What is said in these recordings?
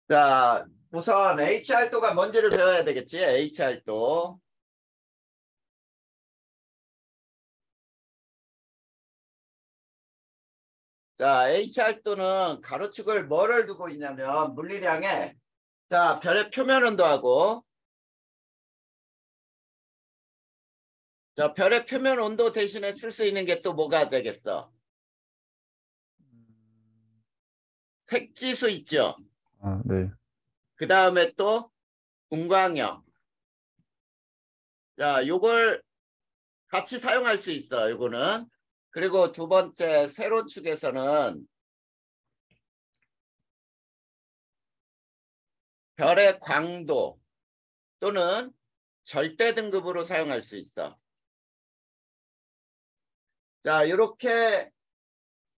자, 우선 HR도가 뭔지를 배워야 되겠지. HR도. 자, HR도는 가로축을 뭐를 두고 있냐면 물리량에 자, 별의 표면 온도하고 자, 별의 표면 온도 대신에 쓸 수 있는 게 또 뭐가 되겠어? 색지수 있죠. 아, 네. 그 다음에 또 분광형. 자, 요걸 같이 사용할 수 있어. 요거는. 그리고 두 번째 세로축에서는 별의 광도 또는 절대 등급으로 사용할 수 있어. 자, 이렇게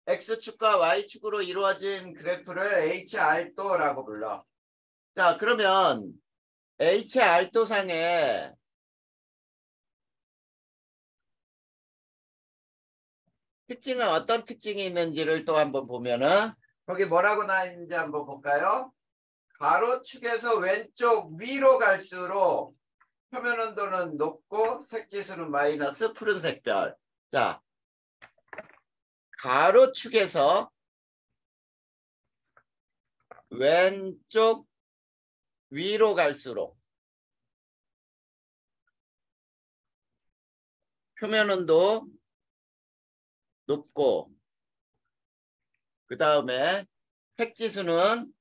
X축과 Y축으로 이루어진 그래프를 HR도라고 불러. 자, 그러면 HR도상에 특징은 어떤 특징이 있는지를 또 한번 보면은 거기 뭐라고 나와 있는지 한번 볼까요? 가로축에서 왼쪽 위로 갈수록 표면 온도는 높고 색지수는 마이너스 푸른색 별. 자, 가로축에서 왼쪽 위로 갈수록 표면 온도 높고 그 다음에 색지수는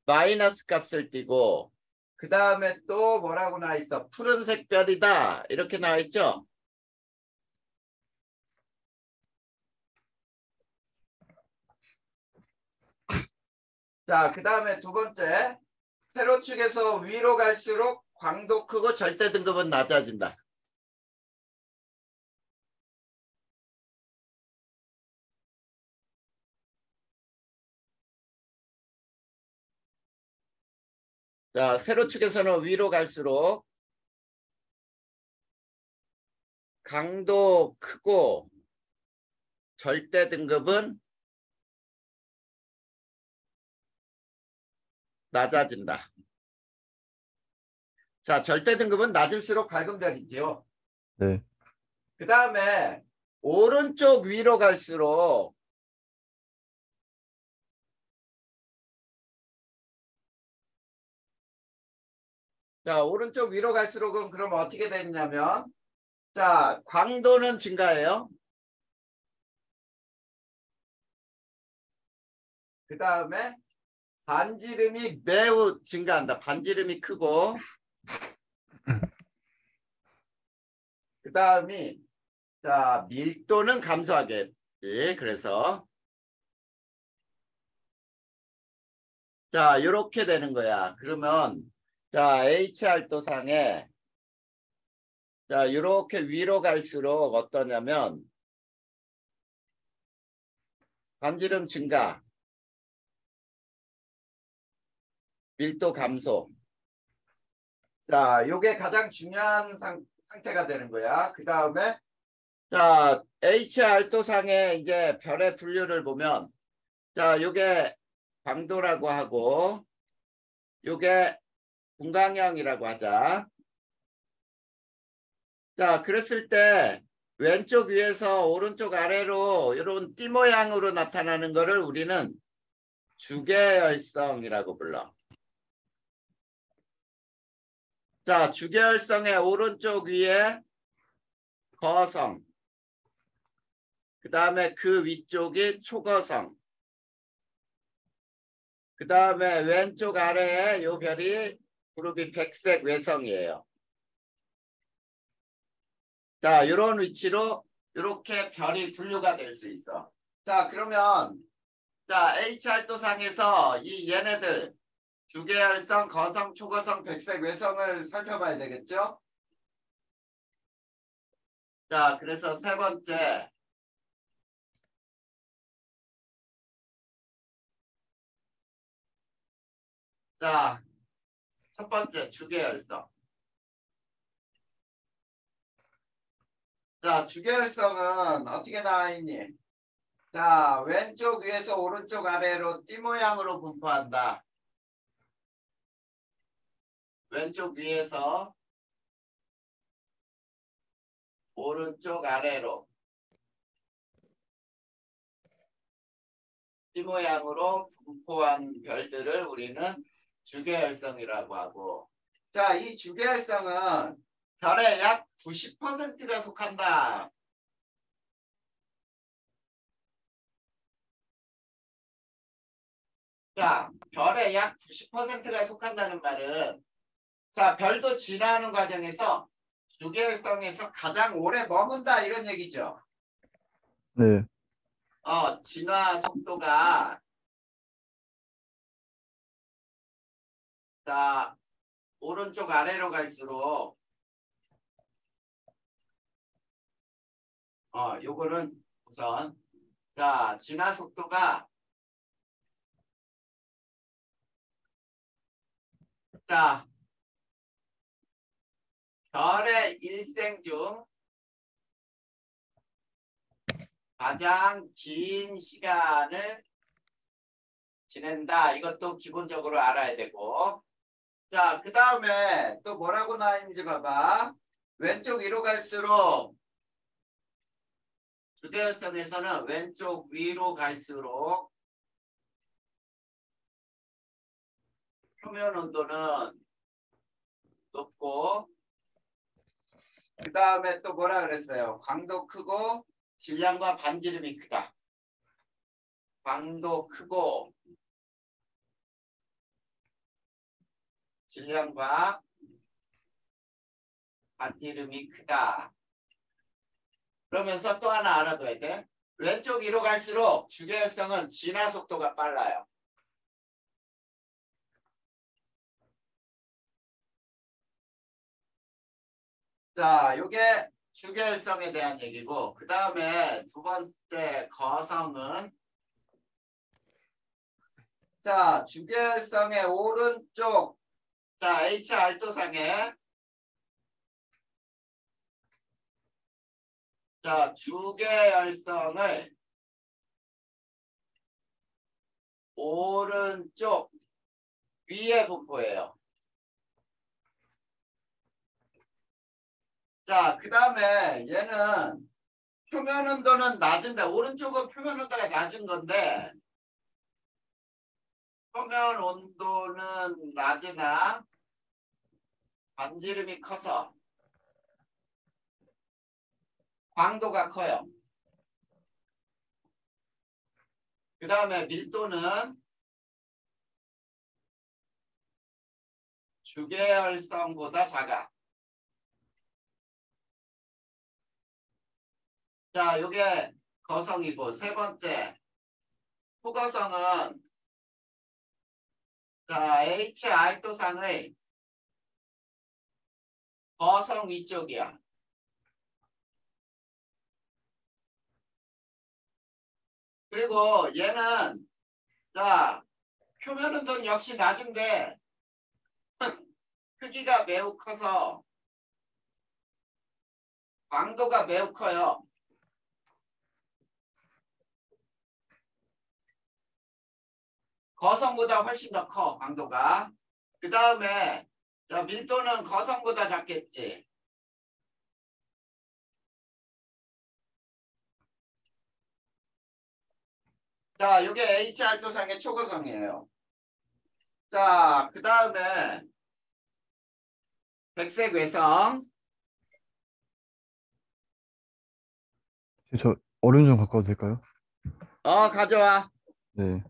마이너스 값을 띠고 그 다음에 또 뭐라고 나와 있어? 푸른색 별이다 이렇게 나와 있죠. 자, 그 다음에 두 번째 세로축에서 위로 갈수록 광도 크고 절대 등급은 낮아진다. 자, 세로축에서는 위로 갈수록 강도 크고 절대 등급은 낮아진다. 자, 절대 등급은 낮을수록 밝은 별이지요. 네. 그 다음에 오른쪽 위로 갈수록 자, 오른쪽 위로 갈수록은 그럼 어떻게 되냐면 자, 광도는 증가해요. 그 다음에 반지름이 매우 증가한다. 반지름이 크고 그 다음이 자, 밀도는 감소하겠지. 그래서 자, 이렇게 되는 거야. 그러면 자, HR도상에 자, 이렇게 위로 갈수록 어떠냐면 반지름 증가, 밀도 감소. 자, 요게 가장 중요한 상태가 되는 거야. 그 다음에 자, HR도상에 이제 별의 분류를 보면 자, 요게 광도라고 하고 요게 분광형이라고 하자. 자, 그랬을 때 왼쪽 위에서 오른쪽 아래로 이런 띠 모양으로 나타나는 거를 우리는 주계열성이라고 불러. 자, 주계열성의 오른쪽 위에 거성, 그 다음에 그 위쪽이 초거성, 그 다음에 왼쪽 아래에 요 별이 그룹이 백색 외성이에요. 자, 이런 위치로 이렇게 별이 분류가 될 수 있어. 자, 그러면 자, HR도상에서 이 얘네들 주계열성, 거성, 초거성, 백색 외성을 살펴봐야 되겠죠? 자, 그래서 세 번째 자, 첫 번째 주계열성. 자, 주계열성은 어떻게 나와 있니? 자, 왼쪽 위에서 오른쪽 아래로 띠 모양으로 분포한다. 왼쪽 위에서 오른쪽 아래로 띠 모양으로 분포한 별들을 우리는 주계열성이라고 하고, 자, 이 주계열성은 별의 약 90%가 속한다. 자, 별의 약 90%가 속한다는 말은, 자, 별도 진화하는 과정에서 주계열성에서 가장 오래 머문다 이런 얘기죠. 네. 진화 속도가, 자, 오른쪽 아래로 갈수록, 요거는 우선, 자, 진화 속도가, 자, 별의 일생 중 가장 긴 시간을 지낸다. 이것도 기본적으로 알아야 되고. 자, 그 다음에 또 뭐라고 나와 있는지 봐봐. 왼쪽 위로 갈수록, 주대열성에서는 왼쪽 위로 갈수록 표면 온도는 높고, 그 다음에 또 뭐라 그랬어요? 광도 크고 질량과 반지름이 크다. 광도 크고 질량과 반지름이 크다. 그러면서 또 하나 알아둬야 돼. 왼쪽 위로 갈수록 주계열성은 진화 속도가 빨라요. 자, 요게 주계열성에 대한 얘기고, 그 다음에 두 번째 거성은, 자, 주계열성의 오른쪽, 자, HR도상에, 자, 주계열성을 오른쪽 위에 분포해요. 자, 그 다음에 얘는 표면 온도는 낮은데, 오른쪽은 표면 온도가 낮은 건데, 표면 온도는 낮으나 반지름이 커서 광도가 커요. 그 다음에 밀도는 주계열성보다 작아. 자, 요게 거성이고, 세 번째 후거성은, 자, HR도상의 거성 위쪽이야. 그리고 얘는, 자, 표면 온도는 역시 낮은데 크기가 매우 커서 광도가 매우 커요. 거성보다 훨씬 더 커, 광도가. 그 다음에, 자, 밀도는 거성보다 작겠지. 자, 이게 HR도상의 초거성이에요. 자, 그 다음에 백색 외성. 저 얼음 좀 갖고 와도 될까요? 가져와. 네.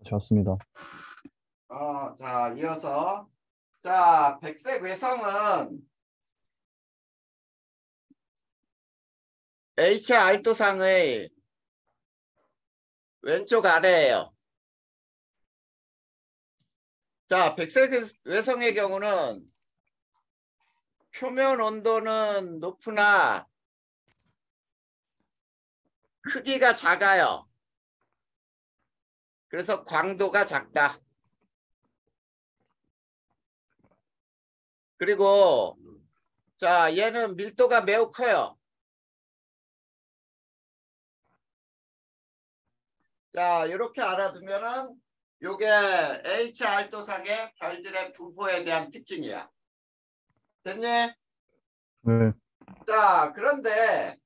좋습니다. 자, 이어서 자, 백색 외성은 HR도상의 왼쪽 아래예요. 자, 백색 외성의 경우는 표면 온도는 높으나 크기가 작아요. 그래서 광도가 작다. 그리고 자, 얘는 밀도가 매우 커요. 자, 이렇게 알아두면은 요게 HR도상의 별들의 분포에 대한 특징이야. 됐니? 네. 자, 그런데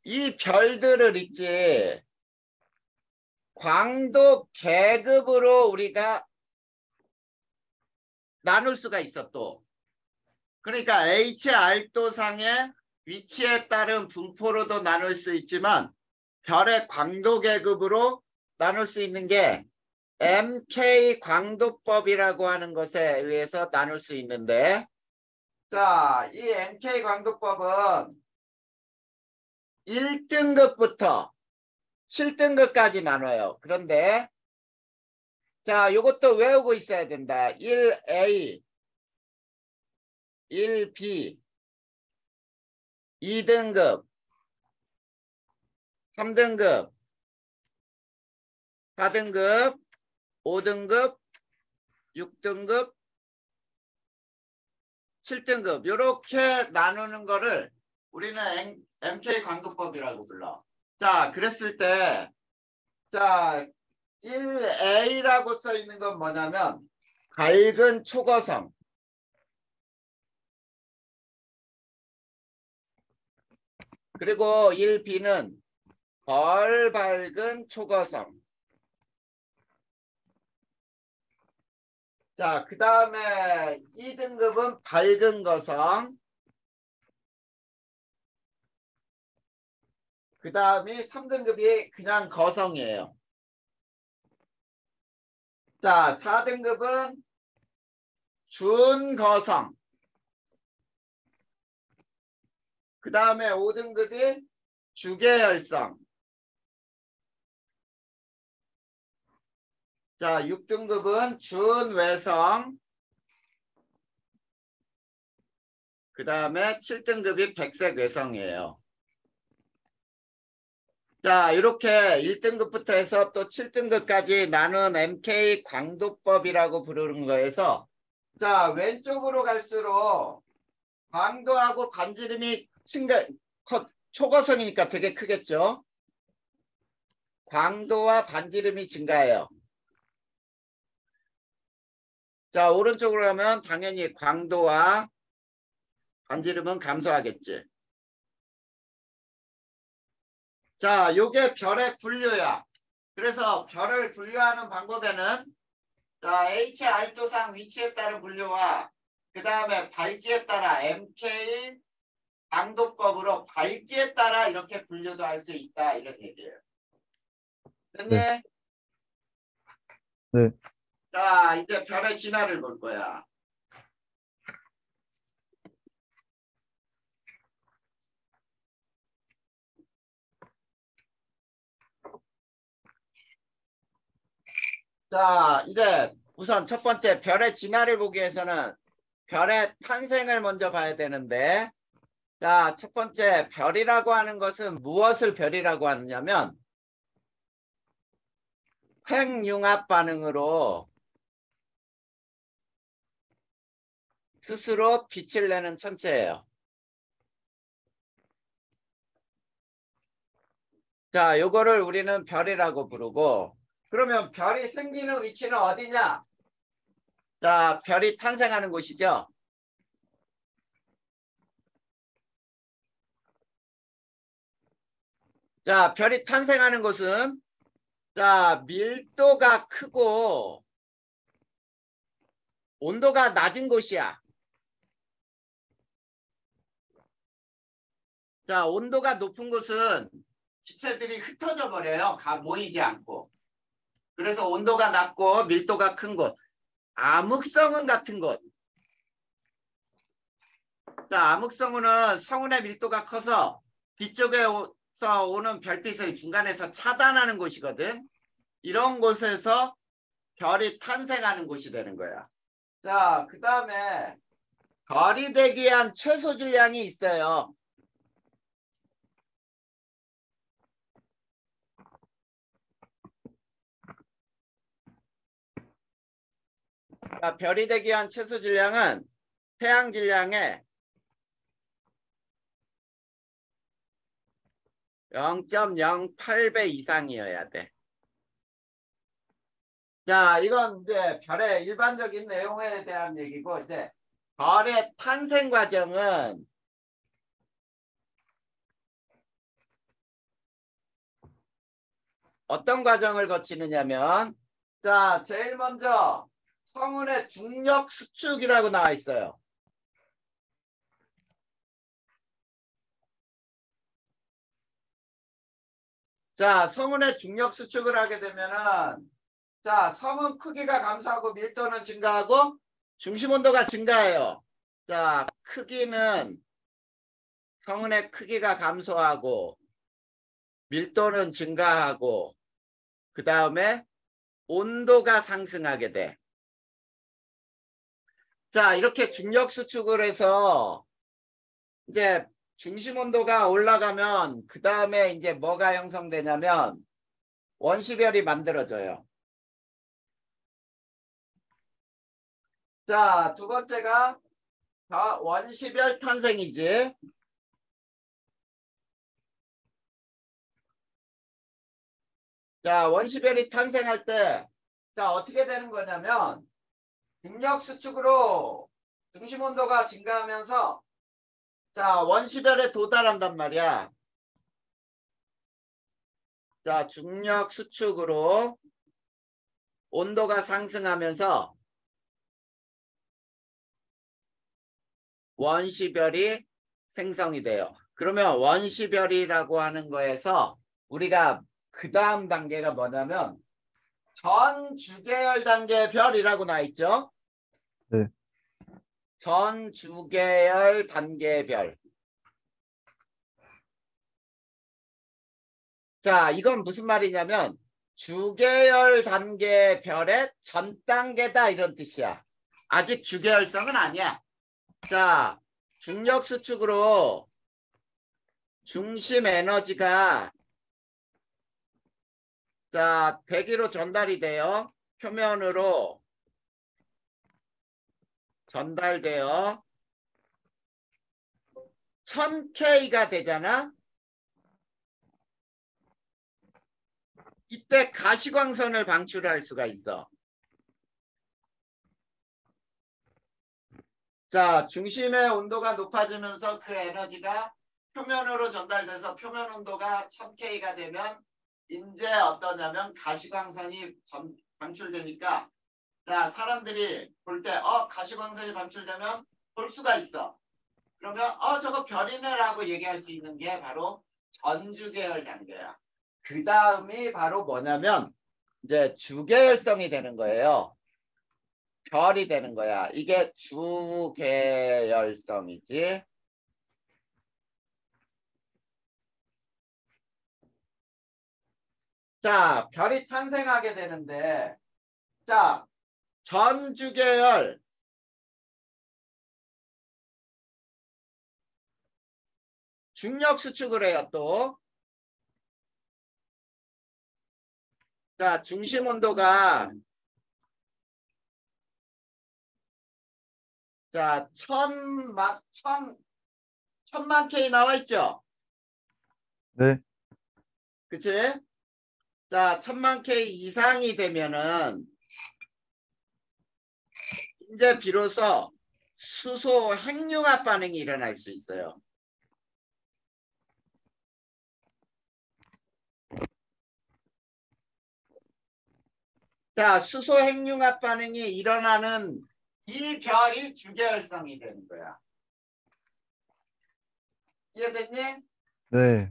이 별들을 있지 광도 계급으로 우리가 나눌 수가 있어 또. 그러니까 HR도상의 위치에 따른 분포로도 나눌 수 있지만 별의 광도 계급으로 나눌 수 있는 게 MK 광도법이라고 하는 것에 의해서 나눌 수 있는데, 자, 이 MK 광도법은 1등급부터 7등급까지 나눠요. 그런데 자, 이것도 외우고 있어야 된다. 1A, 1B, 2등급, 3등급, 4등급, 5등급, 6등급, 7등급 이렇게 나누는 거를 우리는 MK 광도법이라고 불러. 자, 그랬을 때 자, 1A라고 써 있는 건 뭐냐면 밝은 초거성. 그리고 1B는 덜 밝은 초거성. 자, 그 다음에 2등급은 밝은 거성. 그 다음이 3등급이 그냥 거성이에요. 자, 4등급은 준거성. 그 다음에 5등급이 주계열성. 자, 6등급은 준외성. 그 다음에 7등급이 백색외성이에요. 자, 이렇게 1등급부터 해서 또 7등급까지 나눈 MK 광도법이라고 부르는 거에서 자, 왼쪽으로 갈수록 광도하고 반지름이 초거성이니까 되게 크겠죠. 광도와 반지름이 증가해요. 자, 오른쪽으로 가면 당연히 광도와 반지름은 감소하겠지. 자, 요게 별의 분류야. 그래서 별을 분류하는 방법에는 자, HR도상 위치에 따른 분류와 그 다음에 밝기에 따라 MK 강도법으로 밝기에 따라 이렇게 분류도 할 수 있다 이런 얘기예요. 됐니? 네. 네. 자, 이제 별의 진화를 볼 거야. 자, 이제 우선 첫 번째 별의 진화를 보기 위해서는 별의 탄생을 먼저 봐야 되는데, 자, 첫 번째 별이라고 하는 것은 무엇을 별이라고 하느냐면 핵융합 반응으로 스스로 빛을 내는 천체예요. 자, 요거를 우리는 별이라고 부르고, 그러면 별이 생기는 위치는 어디냐? 자, 별이 탄생하는 곳이죠. 자, 별이 탄생하는 곳은 자, 밀도가 크고 온도가 낮은 곳이야. 자, 온도가 높은 곳은 지체들이 흩어져 버려요. 모이지 않고. 그래서 온도가 낮고 밀도가 큰 곳. 암흑성은 같은 곳. 자, 암흑성운은 성운의 밀도가 커서 뒤쪽에서 오는 별빛을 중간에서 차단하는 곳이거든. 이런 곳에서 별이 탄생하는 곳이 되는 거야. 자, 그 다음에 별이 되기 위한 최소 질량이 있어요. 자, 별이 되기 위한 최소 질량은 태양 질량의 0.08배 이상이어야 돼. 자, 이건 이제 별의 일반적인 내용에 대한 얘기고, 이제 별의 탄생 과정은 어떤 과정을 거치느냐면, 자, 제일 먼저 성운의 중력 수축이라고 나와 있어요. 자, 성운의 중력 수축을 하게 되면은, 자, 성운 크기가 감소하고 밀도는 증가하고 중심 온도가 증가해요. 자, 크기는 성운의 크기가 감소하고 밀도는 증가하고 그 다음에 온도가 상승하게 돼. 자, 이렇게 중력 수축을 해서 이제 중심 온도가 올라가면 그 다음에 이제 뭐가 형성되냐면 원시별이 만들어져요. 자, 두 번째가 원시별 탄생이지. 자, 원시별이 탄생할 때, 자, 어떻게 되는 거냐면, 중력 수축으로 중심 온도가 증가하면서, 자, 원시별에 도달한단 말이야. 자, 중력 수축으로 온도가 상승하면서 원시별이 생성이 돼요. 그러면 원시별이라고 하는 거에서 우리가 그 다음 단계가 뭐냐면 전주계열 단계 별이라고 나와 있죠. 네. 전주계열 단계 별. 자, 이건 무슨 말이냐면 주계열 단계 별의 전 단계다 이런 뜻이야. 아직 주계열성은 아니야. 자, 중력 수축으로 중심 에너지가 자, 대기로 전달이 돼요. 표면으로 전달되어 1000K가 되잖아. 이때 가시광선을 방출할 수가 있어. 자, 중심의 온도가 높아지면서 그 에너지가 표면으로 전달돼서 표면 온도가 1000K가 되면 이제 어떠냐면 가시광선이 방출되니까 자, 사람들이 볼 때 가시광선이 방출되면 볼 수가 있어. 그러면 저거 별이네라고 얘기할 수 있는 게 바로 전주계열 단계야. 그 다음이 바로 뭐냐면 이제 주계열성이 되는 거예요. 별이 되는 거야. 이게 주계열성이지. 자, 별이 탄생하게 되는데 자, 전주계열 중력 수축을 해요 또. 자, 중심 온도가 자, 천만 K 나와 있죠? 네. 그치? 자, 1000만 K 이상이 되면은 이제 비로소 수소 핵융합 반응이 일어날 수 있어요. 자, 수소 핵융합 반응이 일어나는 이 별이 주계열성이 되는 거야. 이해됐니? 네.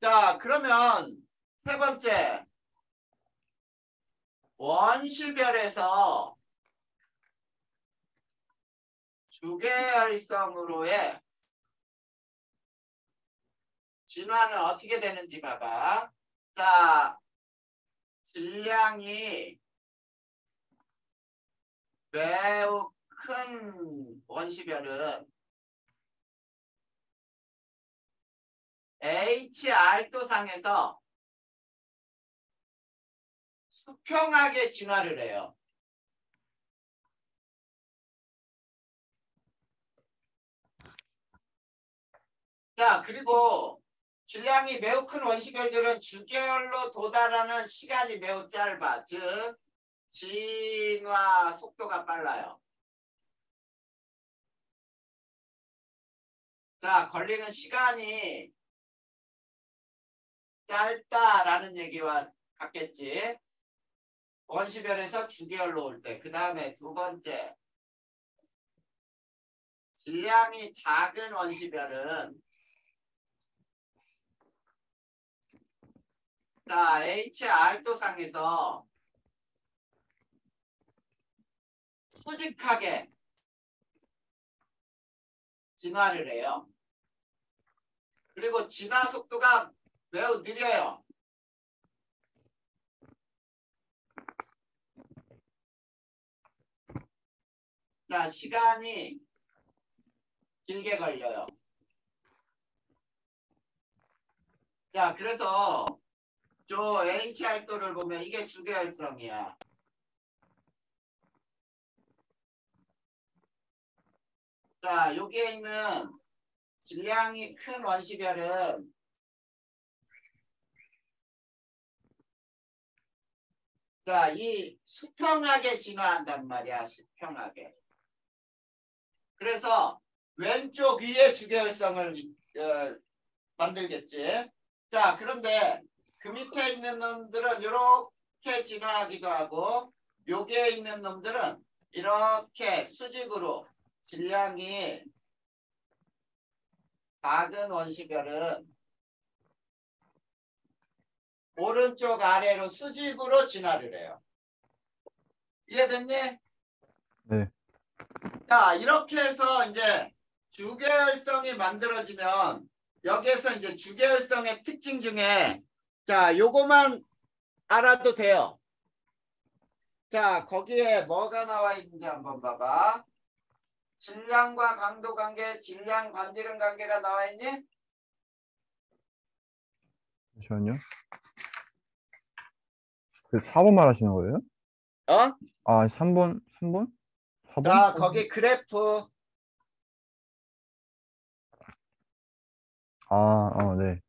자, 그러면 세 번째. 원시별에서 주계열성으로의 진화는 어떻게 되는지 봐봐. 자, 질량이 매우 큰 원시별은 HR도상에서 수평하게 진화를 해요. 자, 그리고 질량이 매우 큰 원시별들은 주계열로 도달하는 시간이 매우 짧아. 즉, 진화 속도가 빨라요. 자, 걸리는 시간이 짧다라는 얘기와 같겠지. 원시별에서 주계열로 올 때. 그 다음에 두 번째. 질량이 작은 원시별은 자, HR도상에서 수직하게 진화를 해요. 그리고 진화 속도가 매우 느려요. 자, 시간이 길게 걸려요. 자, 그래서 저 HR도를 보면 이게 주계열성이야. 자, 여기에 있는 질량이 큰 원시별은 자, 이 수평하게 진화한단 말이야. 수평하게. 그래서 왼쪽 위에 주계열성을 만들겠지. 자, 그런데 그 밑에 있는 놈들은 이렇게 진화하기도 하고 여기에 있는 놈들은 이렇게 수직으로 질량이 작은 원시별은 오른쪽 아래로 수직으로 진화를 해요. 이해됐니? 네. 자, 이렇게 해서 이제 주계열성이 만들어지면 여기에서 이제 주계열성의 특징 중에 자, 요거만 알아도 돼요. 자, 거기에 뭐가 나와 있는지 한번 봐봐. 질량과 강도 관계, 질량 반지름 관계가 나와 있니? 잠시만요. 그 4번 말하시는 거예요? 어? 아, 3번? 3번? 4번? 자, 거기 그래프. 네.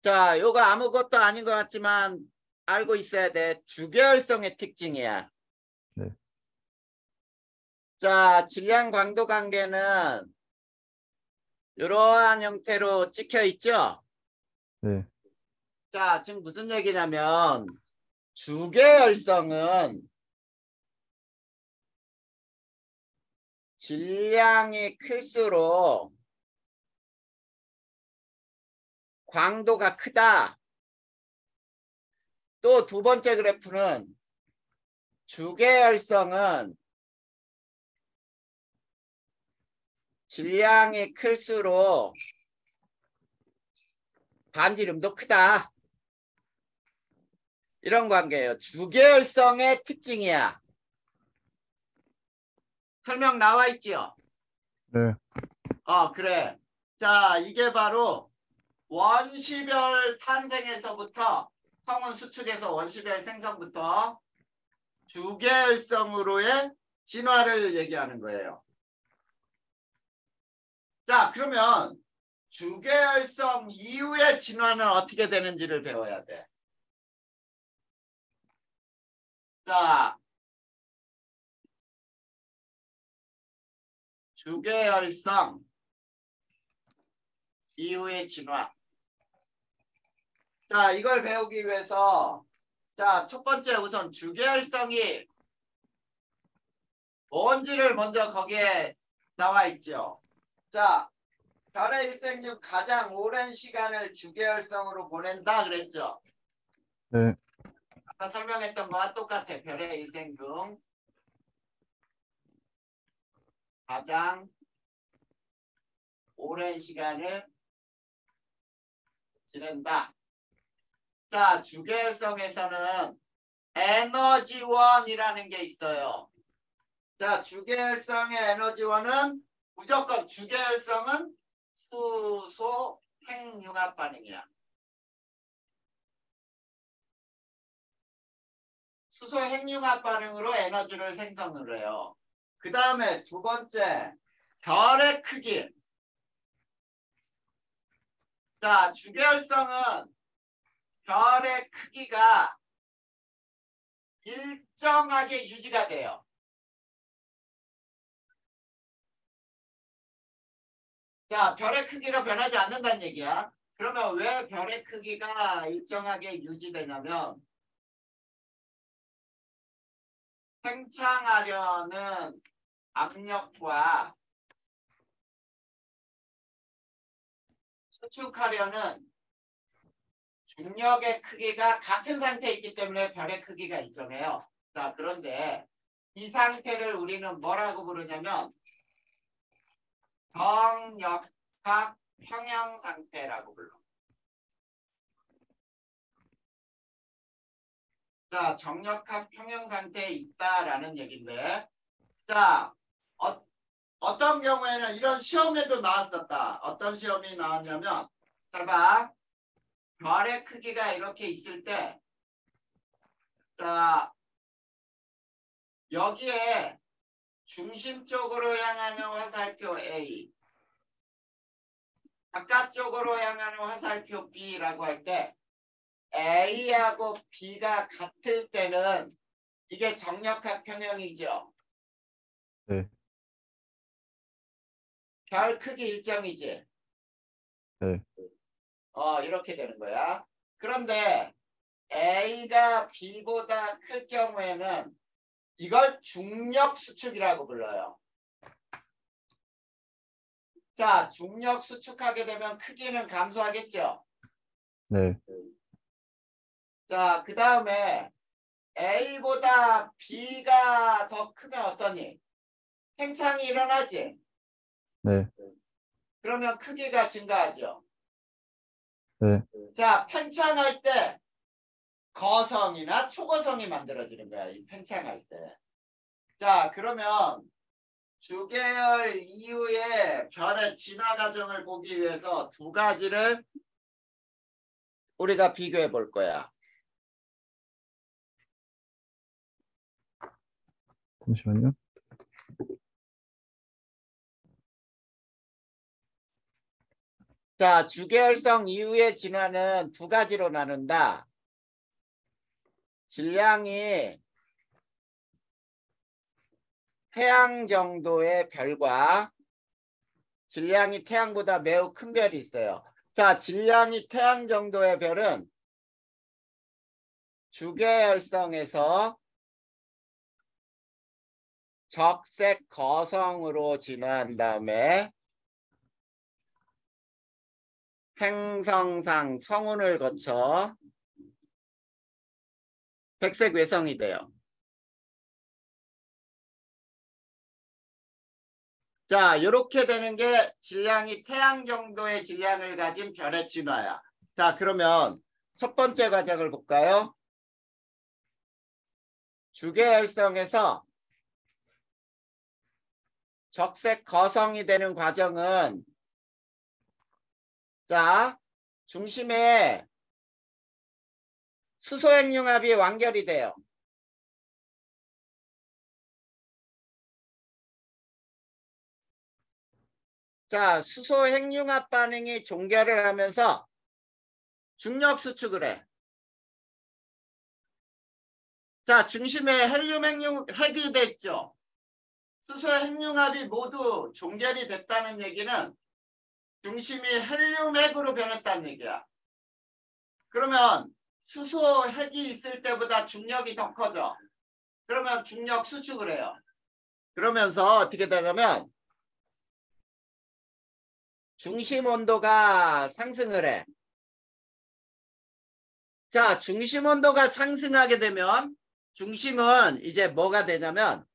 자, 요거 아무것도 아닌 것 같지만 알고 있어야 돼. 주계열성의 특징이야. 네. 자, 질량 강도 관계는 이러한 형태로 찍혀 있죠? 네. 자, 지금 무슨 얘기냐면 주계열성은 질량이 클수록 광도가 크다. 또 두 번째 그래프는 주계열성은 질량이 클수록 반지름도 크다. 이런 관계예요. 주계열성의 특징이야. 설명 나와 있지요? 네. 그래. 자, 이게 바로 원시별 탄생에서부터 성운 수축에서 원시별 생성부터 주계열성으로의 진화를 얘기하는 거예요. 자, 그러면 주계열성 이후의 진화는 어떻게 되는지를 배워야 돼. 자, 주계열성 이후의 진화. 자, 이걸 배우기 위해서 자, 첫 번째 우선 주계열성이 뭔지를 먼저 거기에 나와 있죠. 자, 별의 일생 중 가장 오랜 시간을 주계열성으로 보낸다 그랬죠. 네. 아까 설명했던 거와 똑같아. 별의 일생 중 가장 오랜 시간을 지낸다. 자, 주계열성에서는 에너지원이라는 게 있어요. 자, 주계열성의 에너지원은 무조건 주계열성은 수소 핵융합 반응이야. 수소 핵융합 반응으로 에너지를 생성을 해요. 그 다음에 두 번째, 별의 크기. 자, 주계열성은 별의 크기가 일정하게 유지가 돼요. 자, 별의 크기가 변하지 않는다는 얘기야. 그러면 왜 별의 크기가 일정하게 유지되냐면 팽창하려는 압력과 수축하려는 중력의 크기가 같은 상태에 있기 때문에 별의 크기가 일정해요. 자, 그런데 이 상태를 우리는 뭐라고 부르냐면 정역학 평형 상태라고 불러. 자, 정역학 평형 상태에 있다라는 얘기인데, 자, 어떤 경우에는 이런 시험에도 나왔었다. 어떤 시험이 나왔냐면, 자, 봐. 별의 크기가 이렇게 있을 때, 자, 여기에 중심 쪽으로 향하는 화살표 A, 바깥쪽으로 향하는 화살표 B라고 할 때, A하고 B가 같을 때는 이게 정역학 평형이죠. 네. 별 크기 일정이지. 네. 이렇게 되는 거야. 그런데 A가 B보다 클 경우에는 이걸 중력 수축이라고 불러요. 자, 중력 수축하게 되면 크기는 감소하겠죠. 네. 자, 그 다음에 A보다 B가 더 크면 어떠니? 팽창이 일어나지. 네. 그러면 크기가 증가하죠. 네. 자, 팽창할 때 거성이나 초거성이 만들어지는 거야. 이 팽창할 때. 자, 그러면 주계열 이후의 별의 진화 과정을 보기 위해서 두 가지를 우리가 비교해 볼 거야. 잠시만요. 자, 주계열성 이후의 진화는 두 가지로 나눈다. 질량이 태양 정도의 별과 질량이 태양보다 매우 큰 별이 있어요. 자, 질량이 태양 정도의 별은 주계열성에서 적색 거성으로 진화한 다음에 행성상 성운을 거쳐 백색 외성이 돼요. 자, 이렇게 되는 게 질량이 태양 정도의 질량을 가진 별의 진화야. 자, 그러면 첫 번째 과정을 볼까요? 주계열성에서 적색 거성이 되는 과정은, 자, 중심에 수소핵융합이 완결이 돼요. 자, 수소핵융합 반응이 종결을 하면서 중력 수축을 해. 자, 중심에 헬륨 핵이 됐죠. 수소 핵융합이 모두 종결이 됐다는 얘기는 중심이 헬륨 핵으로 변했다는 얘기야. 그러면 수소 핵이 있을 때보다 중력이 더 커져. 그러면 중력 수축을 해요. 그러면서 어떻게 되냐면 중심 온도가 상승을 해. 자, 중심 온도가 상승하게 되면 중심은 이제 뭐가 되냐면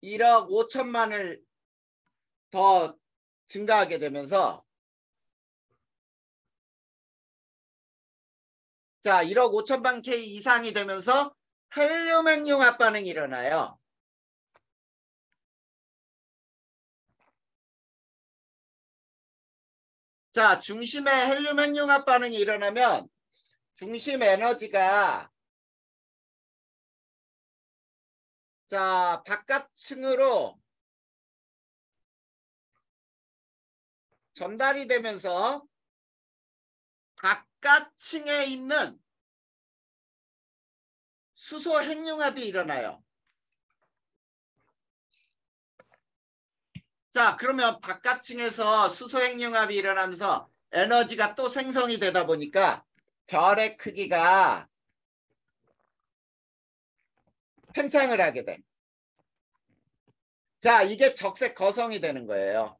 1억 5천만을 더 증가하게 되면서 자, 1억 5천만 K 이상이 되면서 헬륨 핵융합 반응이 일어나요. 자, 중심에 헬륨 핵융합 반응이 일어나면 중심 에너지가 자, 바깥층으로 전달이 되면서 바깥층에 있는 수소 핵융합이 일어나요. 자, 그러면 바깥층에서 수소 핵융합이 일어나면서 에너지가 또 생성이 되다 보니까 별의 크기가 팽창을 하게 돼. 자, 이게 적색 거성이 되는 거예요.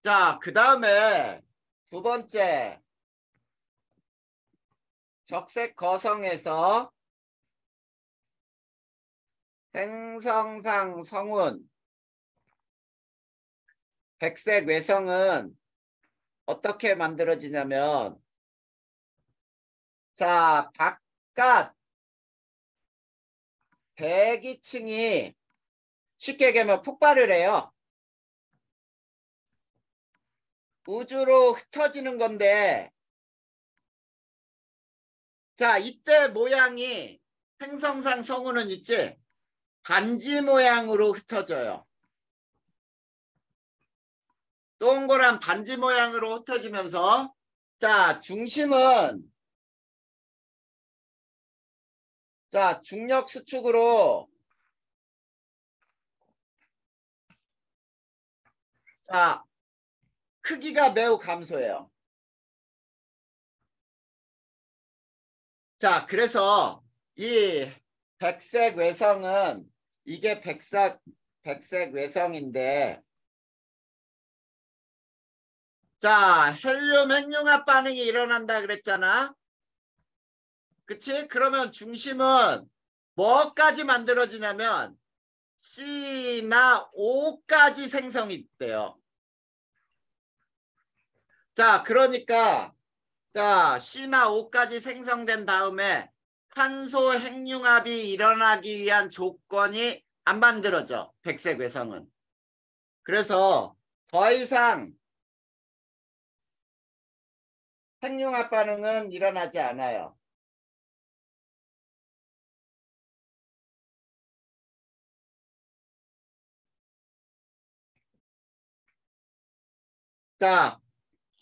자, 그 다음에 두 번째 적색 거성에서 행성상 성운 백색 외성은 어떻게 만들어지냐면 자, 바깥 대기층이 쉽게 얘기하면 폭발을 해요. 우주로 흩어지는 건데 자, 이때 모양이 행성상 성운은 있지 반지 모양으로 흩어져요. 동그란 반지 모양으로 흩어지면서 자, 중심은 자, 중력 수축으로 자, 크기가 매우 감소해요. 자, 그래서 이 백색 외성은 이게 백색 외성인데 자, 헬륨 핵융합 반응이 일어난다 그랬잖아. 그치? 그러면 중심은 뭐까지 만들어지냐면 C나 O까지 생성이 돼요. 자, 그러니까 자, C나 O까지 생성된 다음에 탄소 핵융합이 일어나기 위한 조건이 안 만들어져. 백색 외성은. 그래서 더 이상 핵융합 반응은 일어나지 않아요. 자,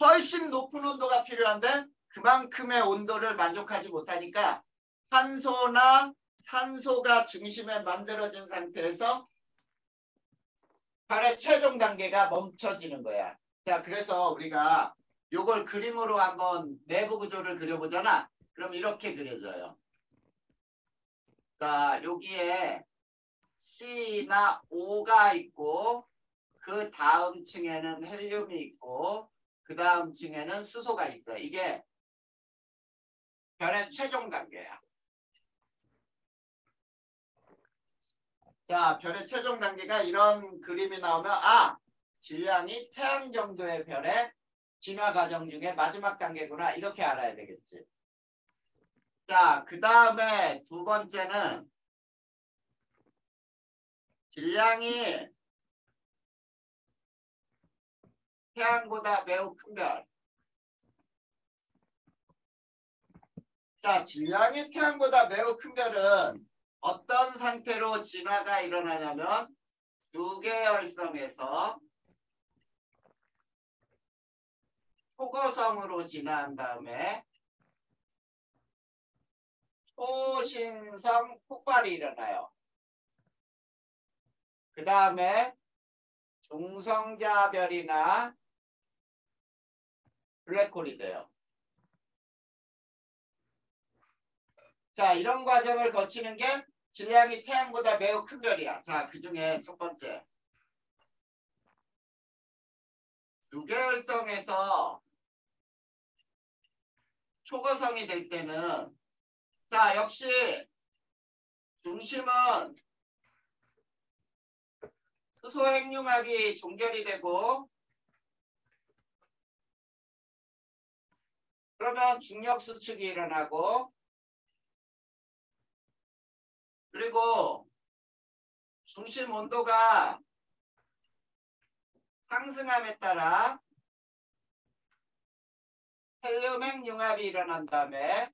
훨씬 높은 온도가 필요한데 그만큼의 온도를 만족하지 못하니까 산소가 중심에 만들어진 상태에서 발의 최종 단계가 멈춰지는 거야. 자, 그래서 우리가 요걸 그림으로 한번 내부 구조를 그려보잖아. 그럼 이렇게 그려져요. 자, 여기에 C나 O가 있고 그 다음 층에는 헬륨이 있고 그 다음 층에는 수소가 있어요. 이게 별의 최종 단계야. 자, 별의 최종 단계가 이런 그림이 나오면 질량이 태양 정도의 별의 진화 과정 중에 마지막 단계구나 이렇게 알아야 되겠지. 자, 그 다음에 두 번째는 질량이 태양보다 매우 큰 별. 자, 질량이 태양보다 매우 큰 별은 어떤 상태로 진화가 일어나냐면 주계열성에서 초고성으로 진화한 다음에 초신성 폭발이 일어나요. 그 다음에 중성자별이나 블랙홀이 돼요. 자, 이런 과정을 거치는 게 질량이 태양보다 매우 큰 별이야. 자, 그 중에 첫 번째 유계열성에서 초고성이 될 때는 자 역시 중심은 수소 핵융합이 종결이 되고 그러면 중력 수축이 일어나고 그리고 중심 온도가 상승함에 따라 헬륨 핵융합이 일어난 다음에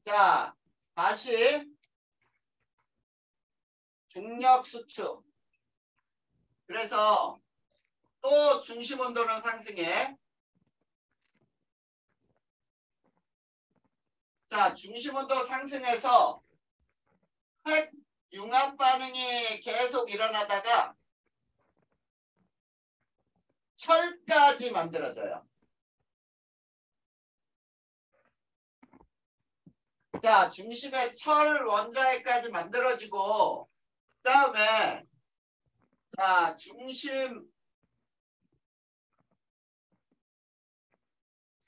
자 다시 중력 수축. 그래서 또 중심 온도는 상승해. 자 중심 온도 상승해서 핵 융합 반응이 계속 일어나다가 철까지 만들어져요. 자 중심에 철 원자핵까지 만들어지고 그다음에 자 중심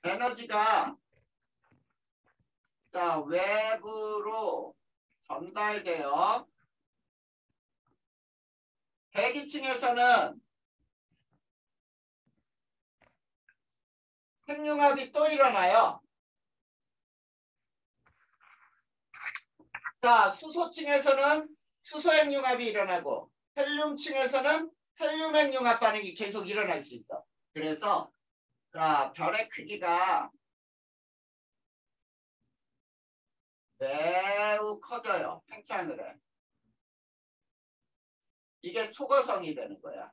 에너지가 자 외부로 전달되어 대기층에서는 핵융합이 또 일어나요. 자 수소층에서는 수소핵융합이 일어나고 헬륨층에서는 헬륨핵융합 반응이 계속 일어날 수 있어. 그래서 자 별의 크기가 매우 커져요. 팽창을 해. 이게 초고성이 되는 거야.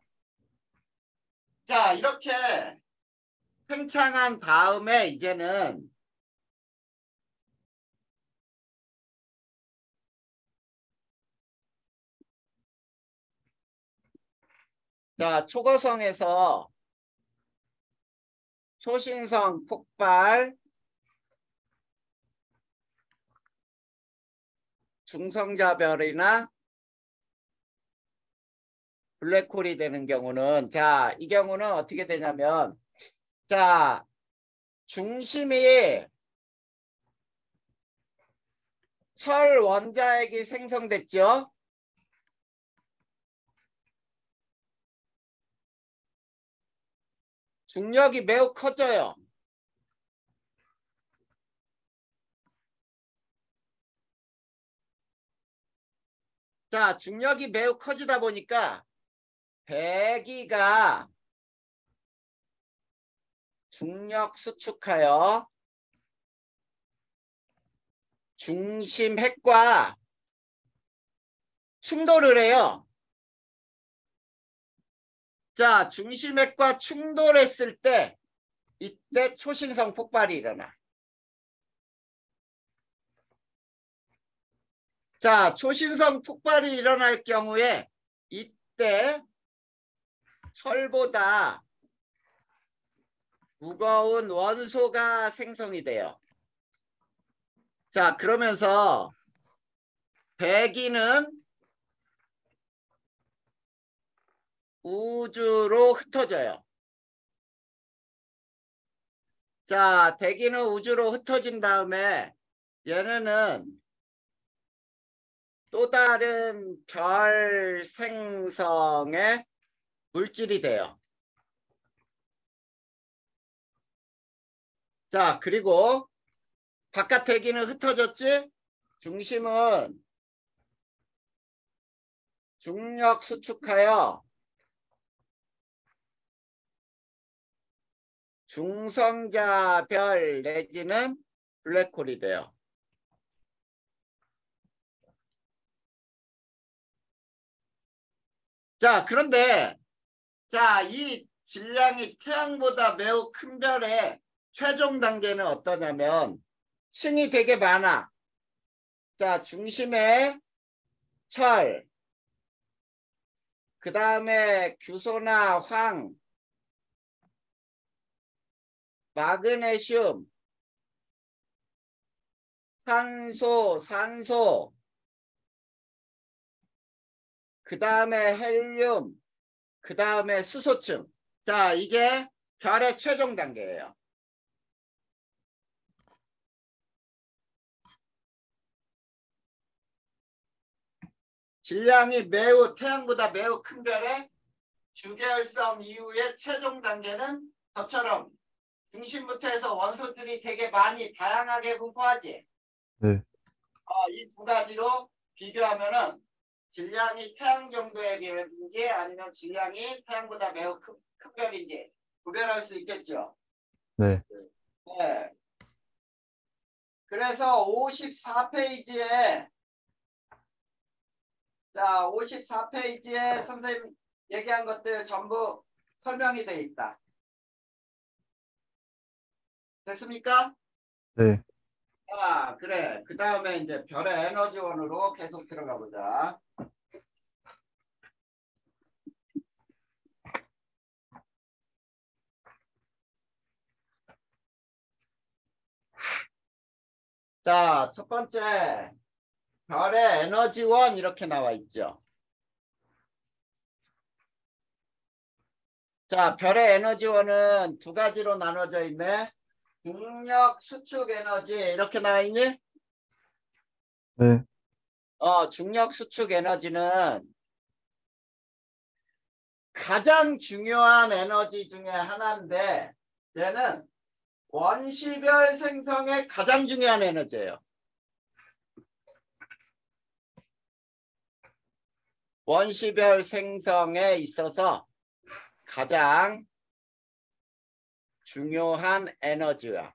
자 이렇게 팽창한 다음에 이제는 자 초고성에서 초신성 폭발, 중성자별이나 블랙홀이 되는 경우는 자 이 경우는 어떻게 되냐면 자 중심이 철 원자핵이 생성됐죠. 중력이 매우 커져요. 자 중력이 매우 커지다 보니까 배기가 중력 수축하여 중심 핵과 충돌을 해요. 자 중심 핵과 충돌했을 때 이때 초신성 폭발이 일어나. 자 초신성 폭발이 일어날 경우에 이때 철보다 무거운 원소가 생성이 돼요. 자 그러면서 대기는 우주로 흩어져요. 자 대기는 우주로 흩어진 다음에 얘네는 또 다른 별 생성의 물질이 돼요. 자 그리고 바깥 대기는 흩어졌지? 중심은 중력 수축하여 중성자별 내지는 블랙홀이 돼요. 자 그런데 자 이 질량이 태양보다 매우 큰 별의 최종 단계는 어떠냐면 층이 되게 많아. 자 중심에 철, 그 다음에 규소나 황, 마그네슘, 탄소, 산소, 그 다음에 헬륨, 그 다음에 수소층. 자, 이게 별의 최종 단계예요. 질량이 매우 태양보다 매우 큰 별의 주계열성 이후의 최종 단계는 저처럼 중심부터 해서 원소들이 되게 많이 다양하게 분포하지. 네. 이 두 가지로 비교하면은 질량이 태양 정도의 별인지 아니면 질량이 태양보다 매우 큰 별인지 구별할 수 있겠죠. 네. 네. 그래서 54페이지에 자 54페이지에 선생님 얘기한 것들 전부 설명이 되어 있다. 됐습니까? 네. 그래. 그 다음에 이제 별의 에너지원으로 계속 들어가 보자. 자, 첫 번째 별의 에너지원 이렇게 나와 있죠. 자, 별의 에너지원은 두 가지로 나눠져 있네. 중력 수축 에너지 이렇게 나와 있니? 네. 중력 수축 에너지는 가장 중요한 에너지 중에 하나인데 얘는 원시별 생성에 가장 중요한 에너지예요. 원시별 생성에 있어서 가장 중요한 에너지야.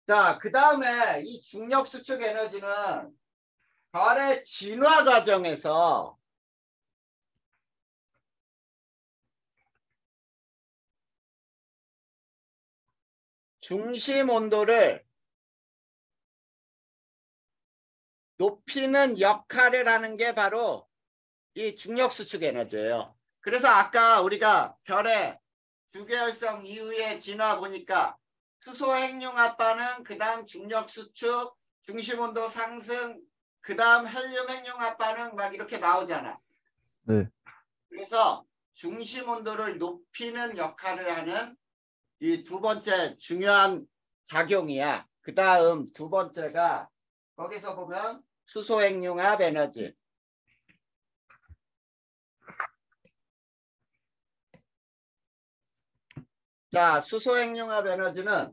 자, 그 다음에 이 중력 수축 에너지는 별의 진화 과정에서 중심 온도를 높이는 역할을 하는 게 바로 이 중력 수축 에너지예요. 그래서 아까 우리가 별의 주계열성 이후의 진화 보니까 수소 핵융합 반응, 그 다음 중력 수축, 중심 온도 상승, 그 다음 헬륨 핵융합 반응 막 이렇게 나오잖아. 네. 그래서 중심 온도를 높이는 역할을 하는 이 두 번째 중요한 작용이야. 그 다음 두 번째가 거기서 보면 수소 핵융합 에너지. 자, 수소 핵융합 에너지는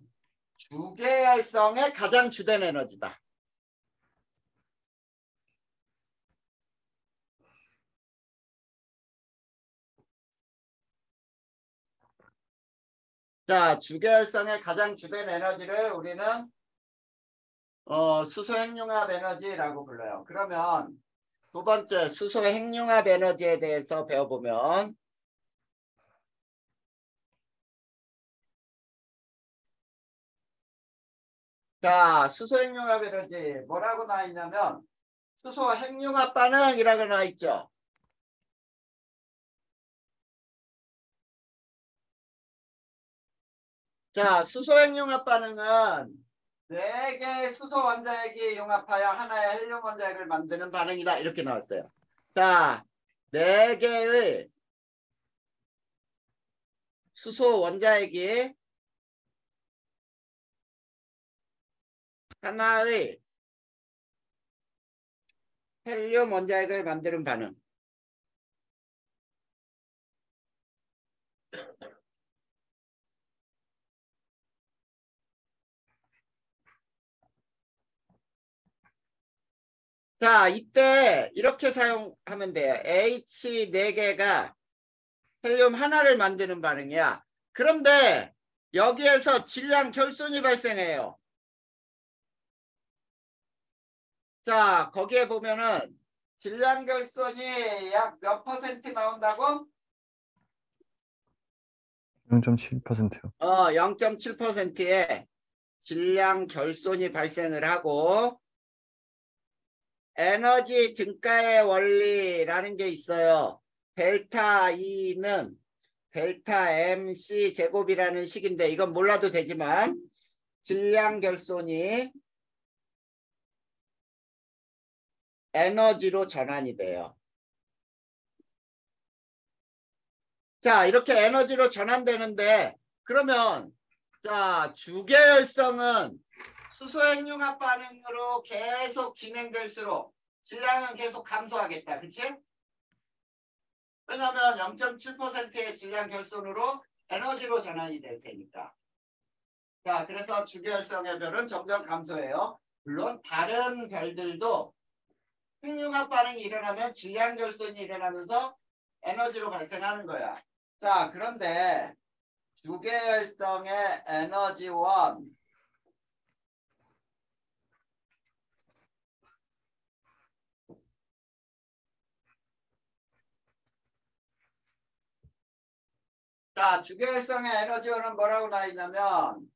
주계열성의 가장 주된 에너지다. 자, 주계열성의 가장 주된 에너지를 우리는 수소 핵융합 에너지라고 불러요. 그러면 두 번째 수소 핵융합 에너지에 대해서 배워보면 자, 수소 핵융합 에너지 뭐라고 나와 있냐면 수소 핵융합 반응이라고 나와 있죠. 자, 수소 핵융합 반응은 4개의 수소 원자핵이 융합하여 하나의 헬륨 원자핵을 만드는 반응이다. 이렇게 나왔어요. 자, 4개의 수소 원자핵이 하나의 헬륨 원자핵을 만드는 반응. 자, 이때 이렇게 사용하면 돼요. H 4개가 헬륨 하나를 만드는 반응이야. 그런데 여기에서 질량 결손이 발생해요. 자, 거기에 보면은 질량 결손이 약 몇 퍼센트 나온다고? 0.7%요. 0.7%의 질량 결손이 발생을 하고 에너지 등가의 원리라는 게 있어요. 델타 E는 델타 MC 제곱이라는 식인데 이건 몰라도 되지만 질량 결손이 에너지로 전환이 돼요. 자, 이렇게 에너지로 전환되는데 그러면 자, 주계열성은 수소핵융합 반응으로 계속 진행될수록 질량은 계속 감소하겠다. 그치? 왜냐하면 0.7%의 질량 결손으로 에너지로 전환이 될 테니까. 자, 그래서 주계열성의 별은 점점 감소해요. 물론 다른 별들도 핵융합 반응이 일어나면 질량 결손이 일어나면서 에너지로 발생하는 거야. 자, 그런데 주계열성의 에너지원 자, 주계열성의 에너지원은 뭐라고 나와 있냐면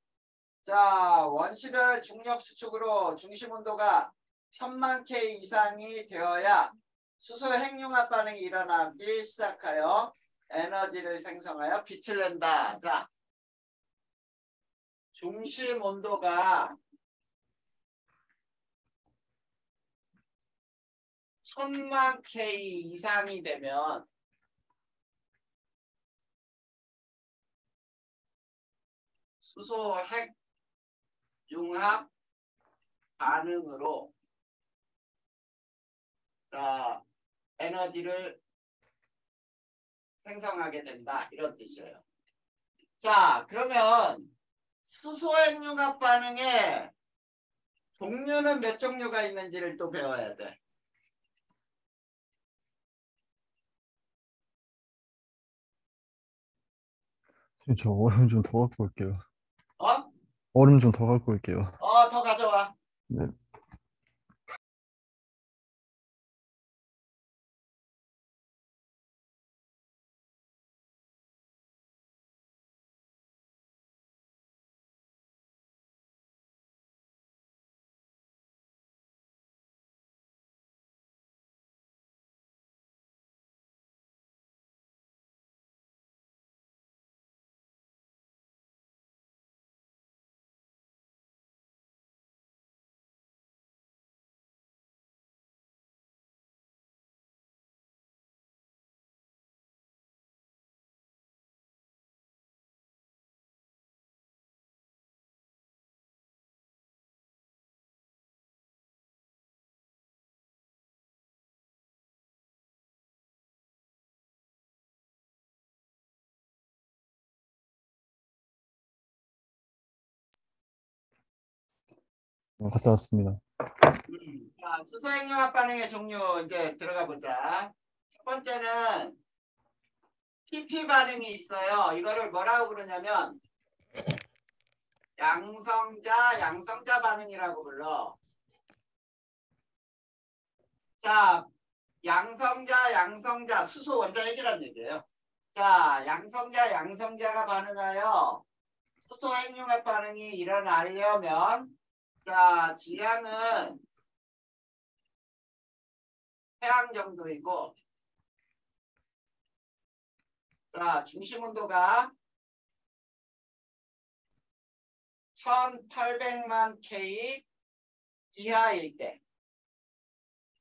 자, 원시별 중력 수축으로 중심 온도가 1000만 K 이상이 되어야 수소 핵융합 반응이 일어나기 시작하여 에너지를 생성하여 빛을 낸다. 자, 중심 온도가 1000만 K 이상이 되면 수소 핵융합 반응으로 자, 에너지를 생성하게 된다. 이런 뜻이에요. 자, 그러면 수소핵융합 반응의 종류는 몇 종류가 있는지를 또 배워야 돼. 저 얼음 좀 더 갖고 올게요. 어? 얼음 좀 더 갖고 올게요. 더 가져와. 네. 갔다 왔습니다. 자, 수소핵융합 반응의 종류 이제 들어가 보자. 첫 번째는 TP 반응이 있어요. 이거를 뭐라고 부르냐면 양성자 반응이라고 불러. 자, 양성자 수소 원자핵이라는 얘기예요. 자, 양성자가 반응하여 수소 핵융합 반응이 일어나려면 자, 질량은 태양 정도이고 자, 중심 온도가 1800만 K 이하일 때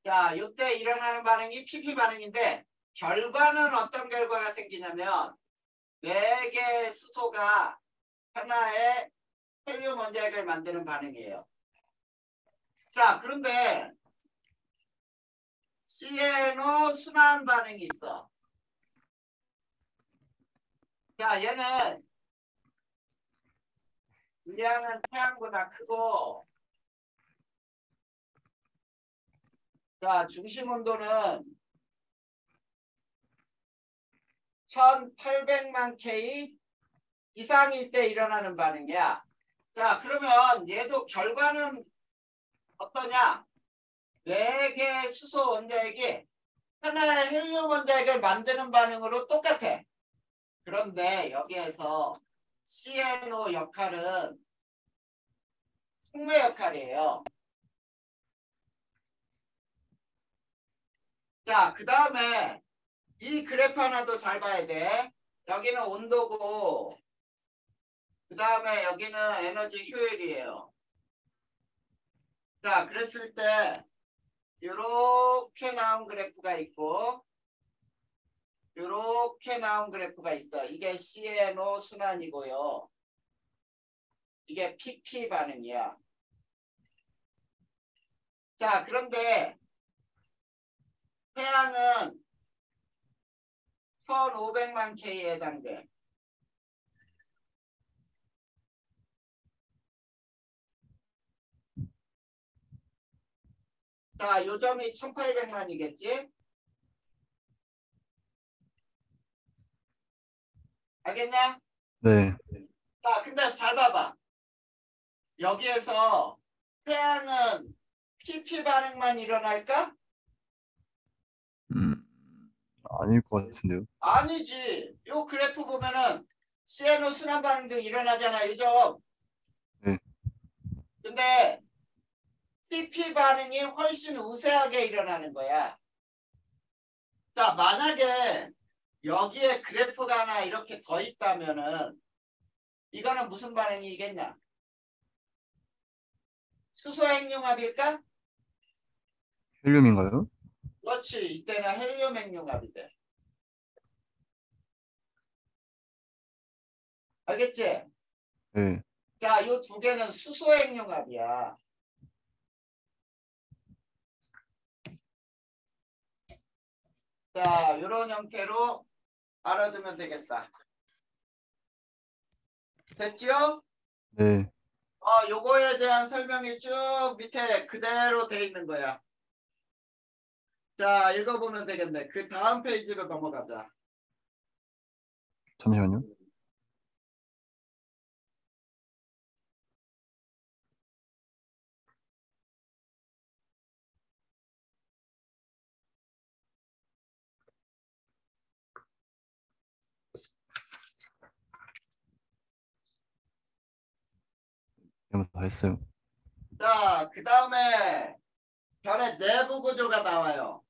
자, 이때 일어나는 반응이 PP 반응인데 결과는 어떤 결과가 생기냐면 4개의 수소가 하나의 헬륨 원자핵을 만드는 반응이에요. 자, 그런데 CNO 순환 반응이 있어. 자, 얘는 질량은 태양보다 크고 자, 중심 온도는 1800만 K 이상일 때 일어나는 반응이야. 자, 그러면 얘도 결과는 어떠냐? 4개의 수소 원자핵이 하나의 헬륨 원자핵을 만드는 반응으로 똑같아. 그런데 여기에서 CNO 역할은 촉매 역할이에요. 자, 그 다음에 이 그래프 하나도 잘 봐야 돼. 여기는 온도고 그 다음에 여기는 에너지 효율이에요. 자, 그랬을 때 이렇게 나온 그래프가 있고 이렇게 나온 그래프가 있어. 이게 CNO 순환이고요. 이게 PP 반응이야. 자, 그런데 태양은 1500만 K에 해당돼. 자, 요점이 1800만이겠지? 알겠냐? 네. 자, 근데 잘 봐봐. 여기에서 태양은 PP 반응만 일어날까? 음, 아닐 것 같은데요. 아니지. 요 그래프 보면은 CNO 순환 반응도 일어나잖아, 요즘. 네. 근데 CP 반응이 훨씬 우세하게 일어나는 거야. 자, 만약에 여기에 그래프가 하나 이렇게 더 있다면은 이거는 무슨 반응이겠냐? 수소 핵융합일까? 헬륨인가요? 그렇지. 이때는 헬륨 핵융합이 돼. 알겠지? 네. 자, 요 두 개는 수소 핵융합이야. 자, 이런 형태로 알아두면 되겠다. 됐지요? 네. 요거에 대한 설명이 쭉 밑에 그대로 돼 있는 거야. 자, 읽어보면 되겠네. 그 다음 페이지로 넘어가자. 잠시만요. 이거 다 했어요. 자, 그 다음에 별의 내부 구조가 나와요.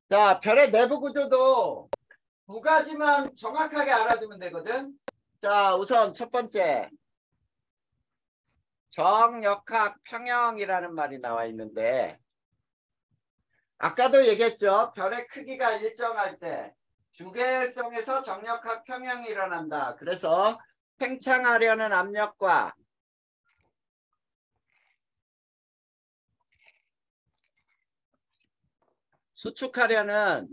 자, 별의 내부 구조도 두 가지만 정확하게 알아두면 되거든. 자, 우선 첫 번째. 정역학 평형이라는 말이 나와 있는데 아까도 얘기했죠. 별의 크기가 일정할 때 주계열성에서 정역학 평형이 일어난다. 그래서 팽창하려는 압력과 수축하려는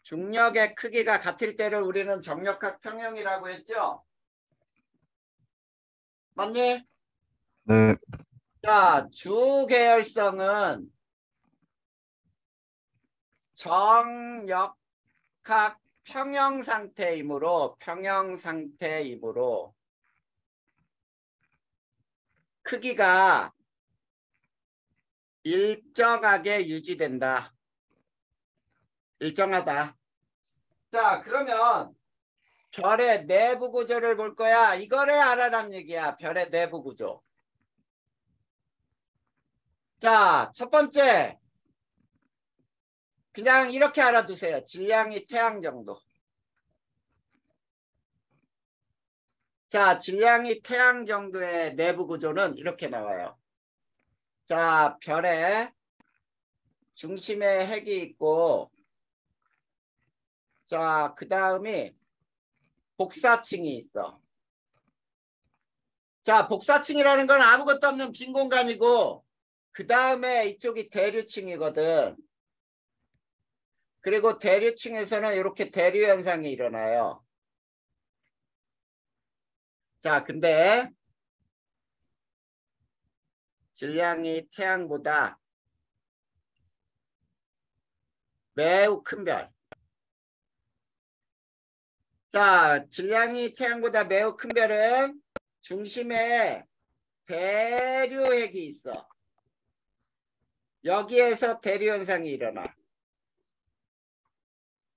중력의 크기가 같을 때를 우리는 정역학 평형이라고 했죠. 맞니? 네. 자, 주계열성은 정역학 평형 상태이므로 크기가 일정하게 유지된다. 일정하다. 자, 그러면 별의 내부 구조를 볼 거야. 이거를 알아란 얘기야. 별의 내부 구조. 자, 첫 번째. 그냥 이렇게 알아두세요. 질량이 태양 정도. 자, 질량이 태양 정도의 내부 구조는 이렇게 나와요. 자, 별의 중심에 핵이 있고, 자, 그 다음이 복사층이 있어. 자, 복사층이라는 건 아무것도 없는 빈 공간이고, 그 다음에 이쪽이 대류층이거든. 그리고 대류층에서는 이렇게 대류 현상이 일어나요. 자, 근데 질량이 태양보다 매우 큰 별. 자, 질량이 태양보다 매우 큰 별은 중심에 대류핵이 있어. 여기에서 대류 현상이 일어나.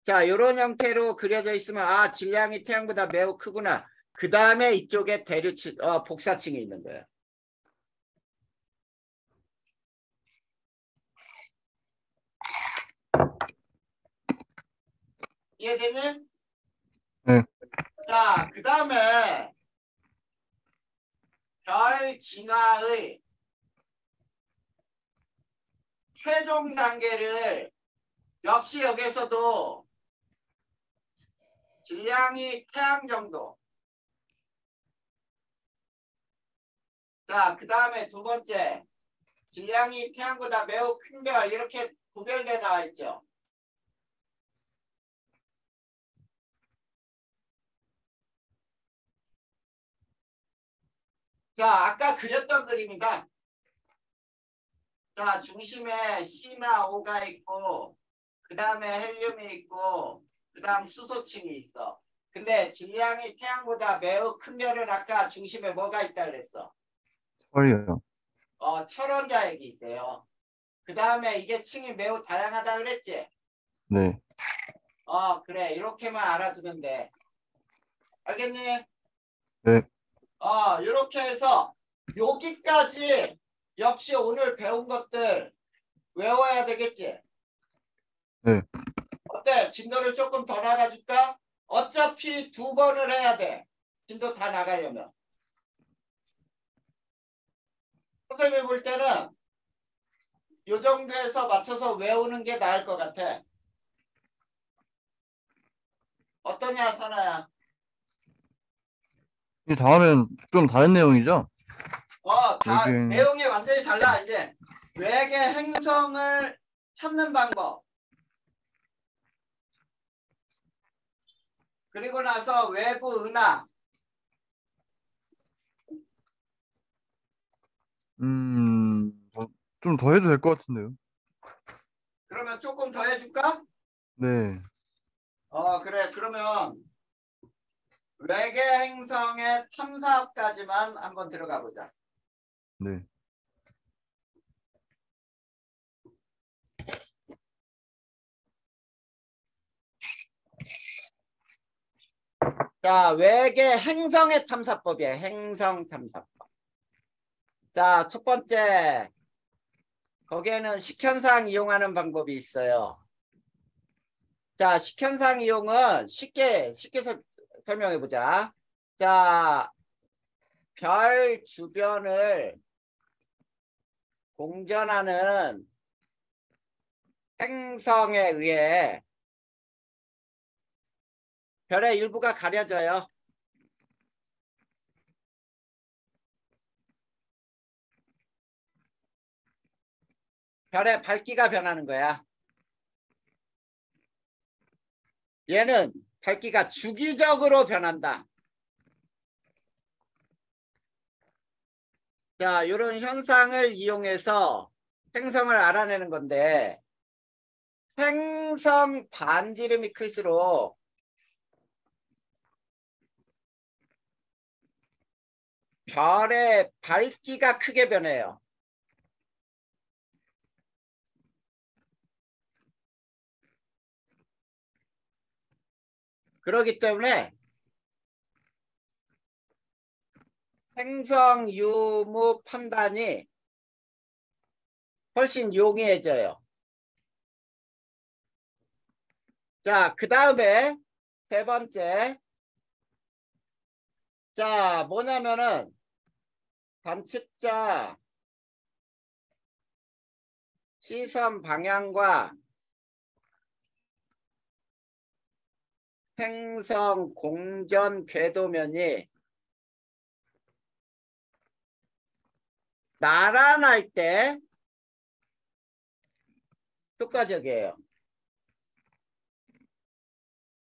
자, 이런 형태로 그려져 있으면 아, 질량이 태양보다 매우 크구나. 그 다음에 이쪽에 대류층, 복사층이 있는 거예요. 이해되니? 네. 자, 그 다음에 별 진화의 최종 단계를 역시 여기서도 질량이 태양 정도. 자, 그 다음에 두 번째 질량이 태양보다 매우 큰 별 이렇게 구별돼 나와 있죠. 자, 아까 그렸던 그림이다. 자, 중심에 C나 O가 있고 그 다음에 헬륨이 있고 그 다음 수소층이 있어. 근데 질량이 태양보다 매우 큰 별은 아까 중심에 뭐가 있다 그랬어? 철이요. 철원자액이 있어요. 그 다음에 이게 층이 매우 다양하다 그랬지? 네. 그래. 이렇게만 알아두면 돼. 알겠니? 네. 이렇게 해서 여기까지 역시 오늘 배운 것들 외워야 되겠지? 네. 어때? 진도를 조금 더 나가줄까? 어차피 두 번을 해야 돼. 진도 다 나가려면. 선생님이 볼 때는 이 정도에서 맞춰서 외우는 게 나을 것 같아. 어떠냐, 선아야? 이 다음엔 좀 다른 내용이죠? 다 여기, 내용이 완전히 달라. 이제 외계 행성을 찾는 방법. 그리고 나서 외부 은하. 좀 더 해도 될 것 같은데요? 그러면 조금 더 해줄까? 네. 그래. 그러면 외계 행성의 탐사까지만 한번 들어가 보자. 네. 자, 외계 행성의 탐사법이야. 행성 탐사법. 자, 첫 번째. 거기에는 식현상 이용하는 방법이 있어요. 자, 식현상 이용은 쉽게 설명해 보자. 자, 별 주변을 공전하는 행성에 의해 별의 일부가 가려져요. 별의 밝기가 변하는 거야. 얘는 밝기가 주기적으로 변한다. 자, 이런 현상을 이용해서 행성을 알아내는 건데 행성 반지름이 클수록 별의 밝기가 크게 변해요. 그렇기 때문에 행성 유무 판단이 훨씬 용이해져요. 자, 그 다음에 세 번째. 자, 뭐냐면은 관측자 시선 방향과 행성 공전 궤도면이 나란할 때 효과적이에요.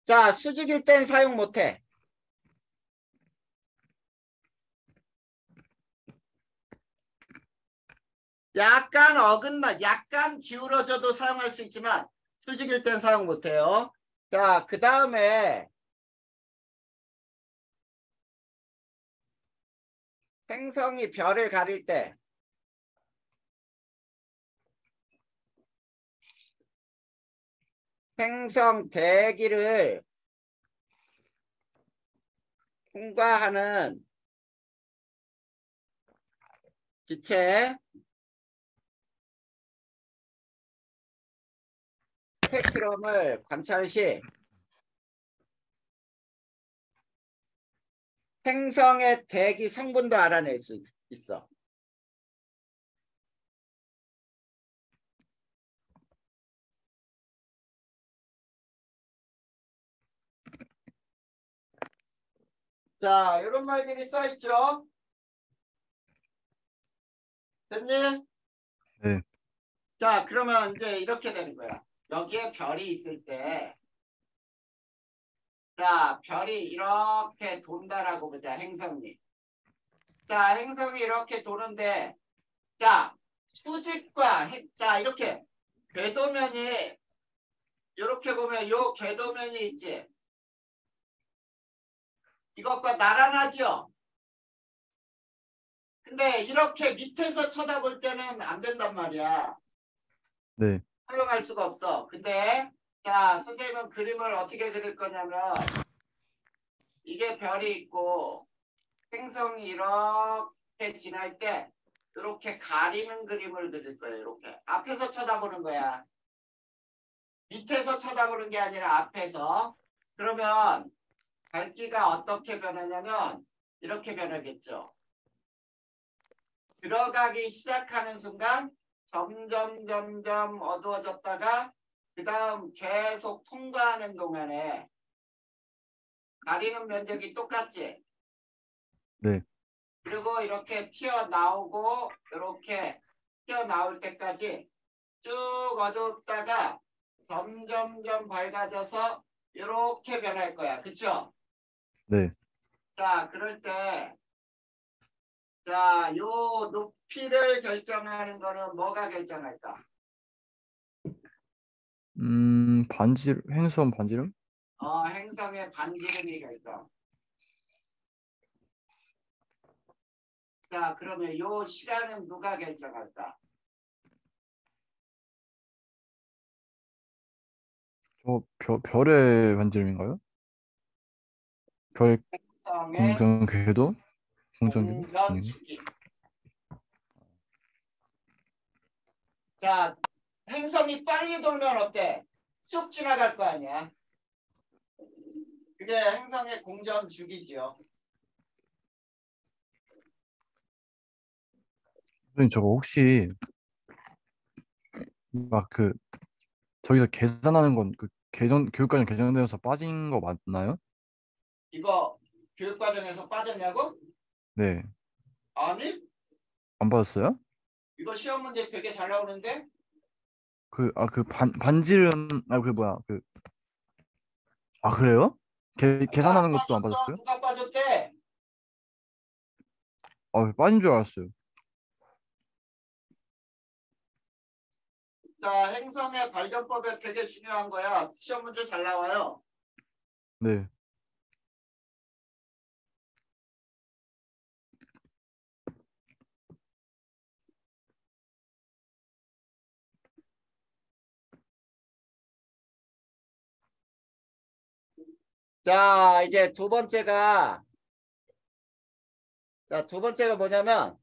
자, 수직일 땐 사용 못해. 약간 어긋나, 약간 기울어져도 사용할 수 있지만 수직일 땐 사용 못해요. 자, 그 다음에 행성이 별을 가릴 때 행성 대기를 통과하는 기체 스펙트럼을 관찰 시 행성의 대기 성분도 알아낼 수 있어. 자, 이런 말들이 써있죠. 됐니? 네. 자, 그러면 이제 이렇게 되는 거야. 여기에 별이 있을 때, 자, 별이 이렇게 돈다라고 보자, 행성이. 자, 행성이 이렇게 도는데, 자, 수직과, 자, 이렇게, 궤도면이, 이렇게 보면 요 궤도면이 있지. 이것과 나란하죠? 근데 이렇게 밑에서 쳐다볼 때는 안 된단 말이야. 네. 활용할 수가 없어. 근데 자, 선생님은 그림을 어떻게 그릴 거냐면 이게 별이 있고 행성이 이렇게 지날 때 이렇게 가리는 그림을 그릴 거예요. 이렇게 앞에서 쳐다보는 거야. 밑에서 쳐다보는 게 아니라 앞에서. 그러면 밝기가 어떻게 변하냐면 이렇게 변하겠죠. 들어가기 시작하는 순간 점점 어두워졌다가 그 다음 계속 통과하는 동안에 가리는 면적이 똑같지. 네. 그리고 이렇게 튀어나오고 이렇게 튀어나올 때까지 쭉 어둡다가 점점 밝아져서 이렇게 변할 거야. 그쵸? 네. 자, 그럴 때 자, 요 높이를 결정하는 거는 뭐가 결정할까? 행성 반지름? 행성의 반지름이 결정. 자, 그러면 요 시간은 누가 결정할까? 별의 반지름인가요? 별의 행성의 공전 궤도? 공전 궤도? 공전 아닌가? 주기. 자, 행성이 빨리 돌면 어때? 쑥 지나갈 거 아니야? 그게 행성의 공전 주기죠. 선생님, 저거 혹시 막 저기서 계산하는 건 교육과정 개정되면서 빠진 거 맞나요? 이거 교육과정에서 빠졌냐고? 네. 아니, 안 빠졌어요? 이거 시험 문제 되게 잘 나오는데? 반지름, 그래요? 안 계산하는 것도 안 빠졌어? 빠졌어요? 누가 빠졌대? 빠진 줄 알았어요. 자, 행성의 발견법에 되게 중요한 거야. 시험 문제 잘 나와요. 네. 자, 이제 두 번째가 뭐냐면,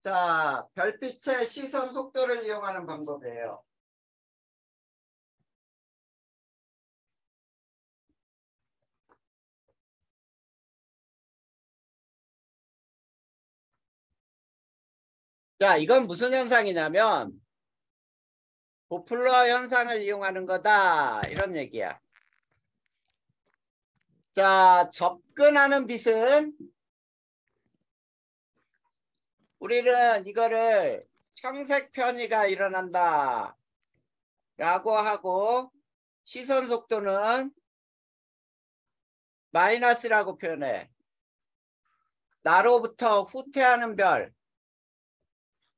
자, 별빛의 시선 속도를 이용하는 방법이에요. 자, 이건 무슨 현상이냐면, 도플러 현상을 이용하는 거다. 이런 얘기야. 자, 접근하는 빛은 우리는 이거를 청색 편의가 일어난다 라고 하고 시선 속도는 마이너스라고 표현해. 나로부터 후퇴하는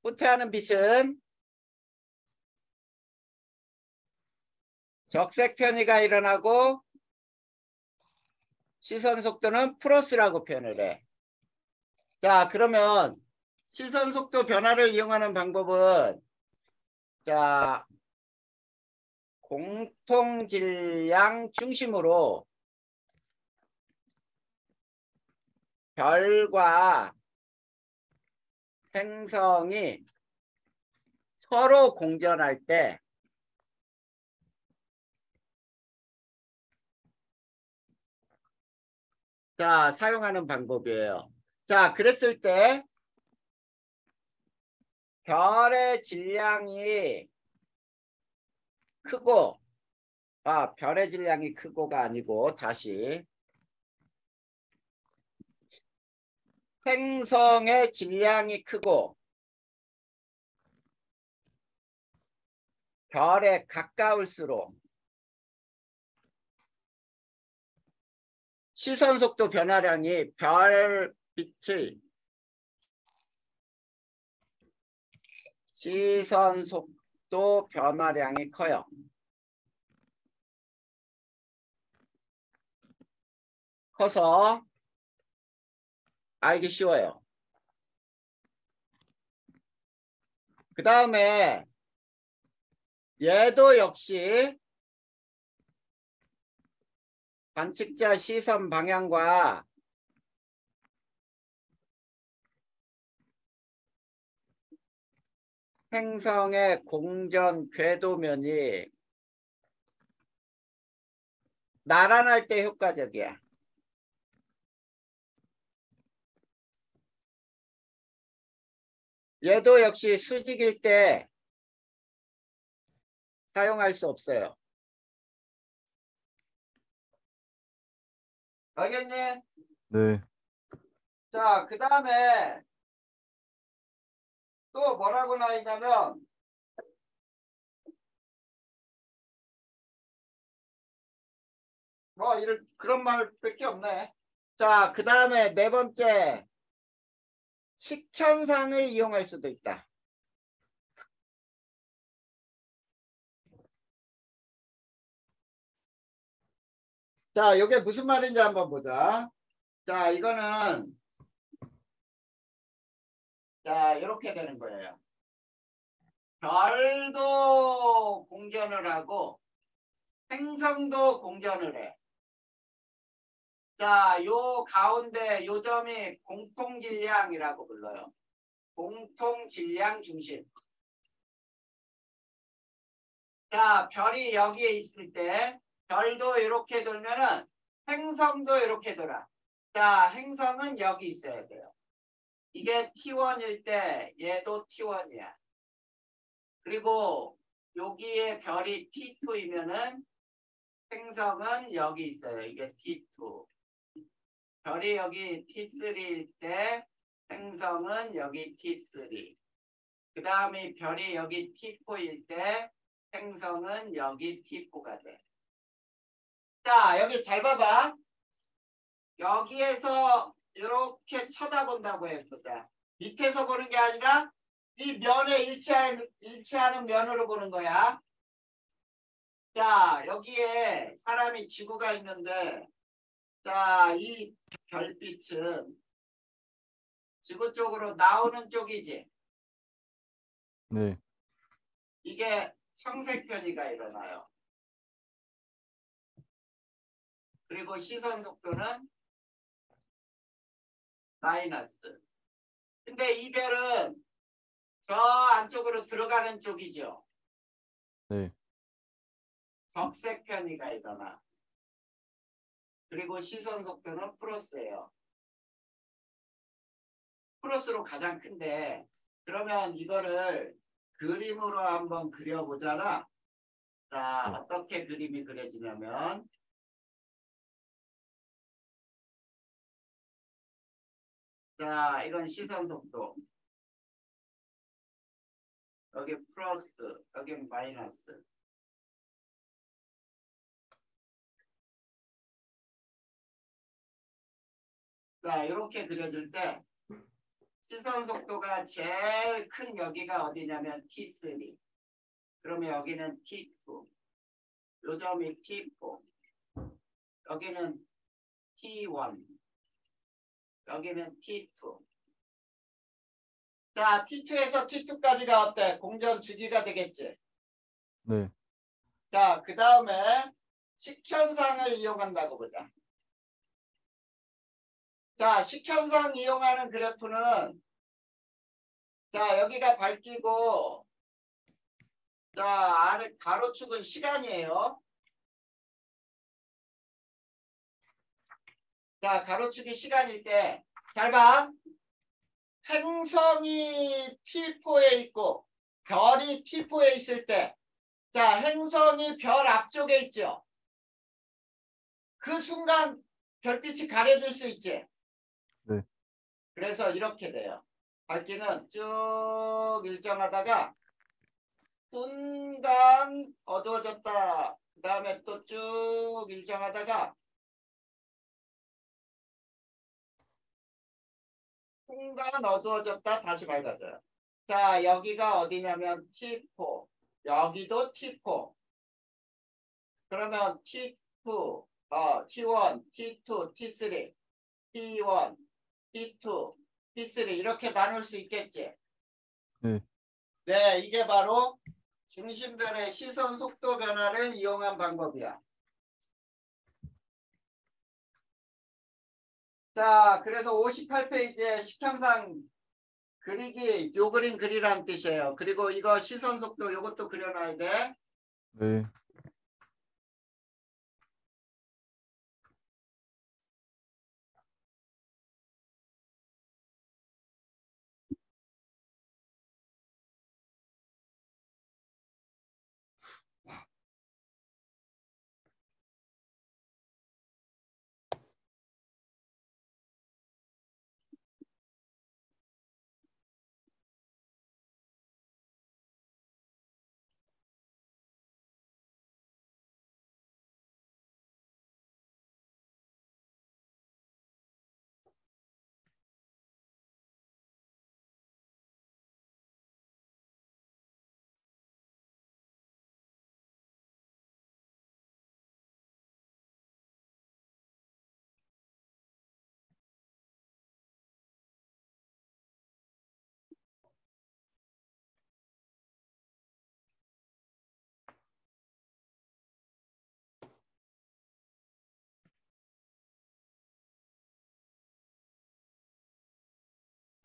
후퇴하는 빛은 적색 편의가 일어나고 시선 속도는 플러스라고 표현을 해. 자, 그러면 시선 속도 변화를 이용하는 방법은 자, 공통 질량 중심으로 별과 행성이 서로 공전할 때 자, 사용하는 방법이에요. 자, 그랬을 때 별의 질량이 크고, 별의 질량이 크고가 아니고 다시 행성의 질량이 크고 별에 가까울수록 시선 속도 변화량이 별빛의 시선 속도 변화량이 커요. 커서 알기 쉬워요. 그 다음에 얘도 역시 관측자 시선 방향과 행성의 공전 궤도면이 나란할 때 효과적이야. 얘도 역시 수직일 때 사용할 수 없어요. 알겠니? 네. 자, 그 다음에 또 뭐라고 나있냐면 뭐 이런 그런 말밖에 없네. 자, 그 다음에 네 번째 식현상을 이용할 수도 있다. 자, 이게 무슨 말인지 한번 보자. 자, 이거는 자, 이렇게 되는 거예요. 별도 공전을 하고 행성도 공전을 해. 자, 요 가운데 요 점이 공통질량이라고 불러요. 공통질량 중심. 자, 별이 여기에 있을 때 별도 이렇게 돌면은 행성도 이렇게 돌아. 자, 행성은 여기 있어야 돼요. 이게 T1일 때 얘도 T1이야. 그리고 여기에 별이 T2이면은 행성은 여기 있어요. 이게 T2. 별이 여기 T3일 때 행성은 여기 T3. 그 다음에 별이 여기 T4일 때 행성은 여기 T4가 돼. 자, 여기 잘 봐봐. 여기에서 이렇게 쳐다본다고 해보자. 밑에서 보는 게 아니라 이 면에 일치하는 면으로 보는 거야. 자, 여기에 사람이 지구가 있는데, 자, 이 별빛은 지구 쪽으로 나오는 쪽이지. 네. 이게 청색변이가 일어나요. 그리고 시선 속도는 마이너스. 근데 이 별은 저 안쪽으로 들어가는 쪽이죠. 네. 적색편이가 일어나. 그리고 시선 속도는 플러스예요. 플러스로 가장 큰데 그러면 이거를 그림으로 한번 그려보자라. 자, 네. 어떻게 그림이 그려지냐면 자, 이건 시선 속도. 여기 플러스, 여기 마이너스. 자, 이렇게 그려질 때 시선 속도가 제일 큰 여기가 어디냐면 T3. 그러면 여기는 T2. 요 점이 T4. 여기는 T1. 여기는 T2. 자, T2에서 T2까지가 어때? 공전 주기가 되겠지? 네. 자, 그 다음에 식현상을 이용한다고 보자. 자, 식현상 이용하는 그래프는 자, 여기가 밝히고 자, 아래 가로축은 시간이에요. 자, 가로축이 시간일 때, 잘 봐. 행성이 T4에 있고, 별이 T4에 있을 때, 자, 행성이 별 앞쪽에 있죠. 그 순간 별빛이 가려질 수 있지. 네. 그래서 이렇게 돼요. 밝기는 쭉 일정하다가 순간 어두워졌다. 그 다음에 또 쭉 일정하다가 순간 어두워졌다. 다시 밝아져요. 자, 여기가 어디냐면 T4. 여기도 T4. 그러면 T2, T1, T2, T3, T1, T2, T3 이렇게 나눌 수 있겠지. 네. 네, 이게 바로 중심별의 시선 속도 변화를 이용한 방법이야. 자, 그래서 58페이지에 식형상 그리기, 요 그림 그리라는 뜻이에요. 그리고 이거 시선 속도 요것도 그려놔야 돼. 네.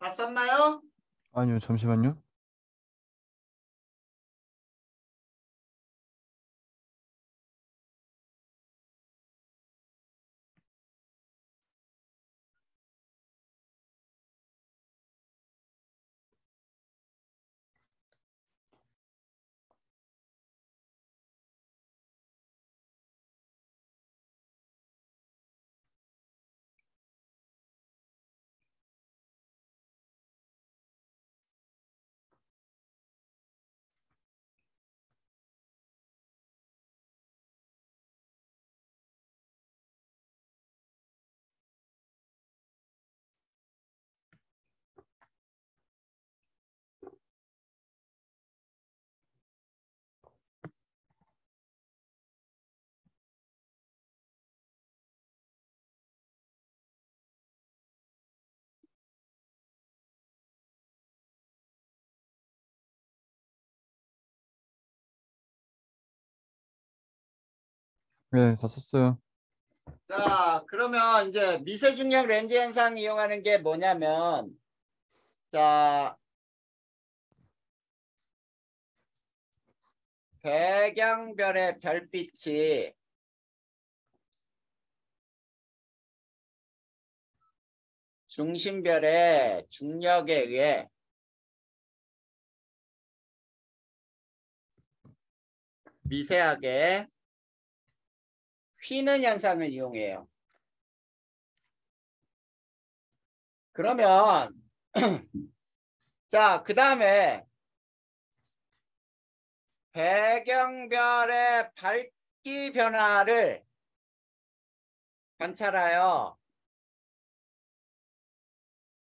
다 썼나요? 아니요, 잠시만요. 네, 다 썼어요. 자, 그러면 이제 미세중력 렌즈 현상 이용하는 게 뭐냐면, 자, 배경별의 별빛이 중심별의 중력에 의해 미세하게 휘는 현상을 이용해요. 그러면 자, 그 다음에 배경별의 밝기 변화를 관찰하여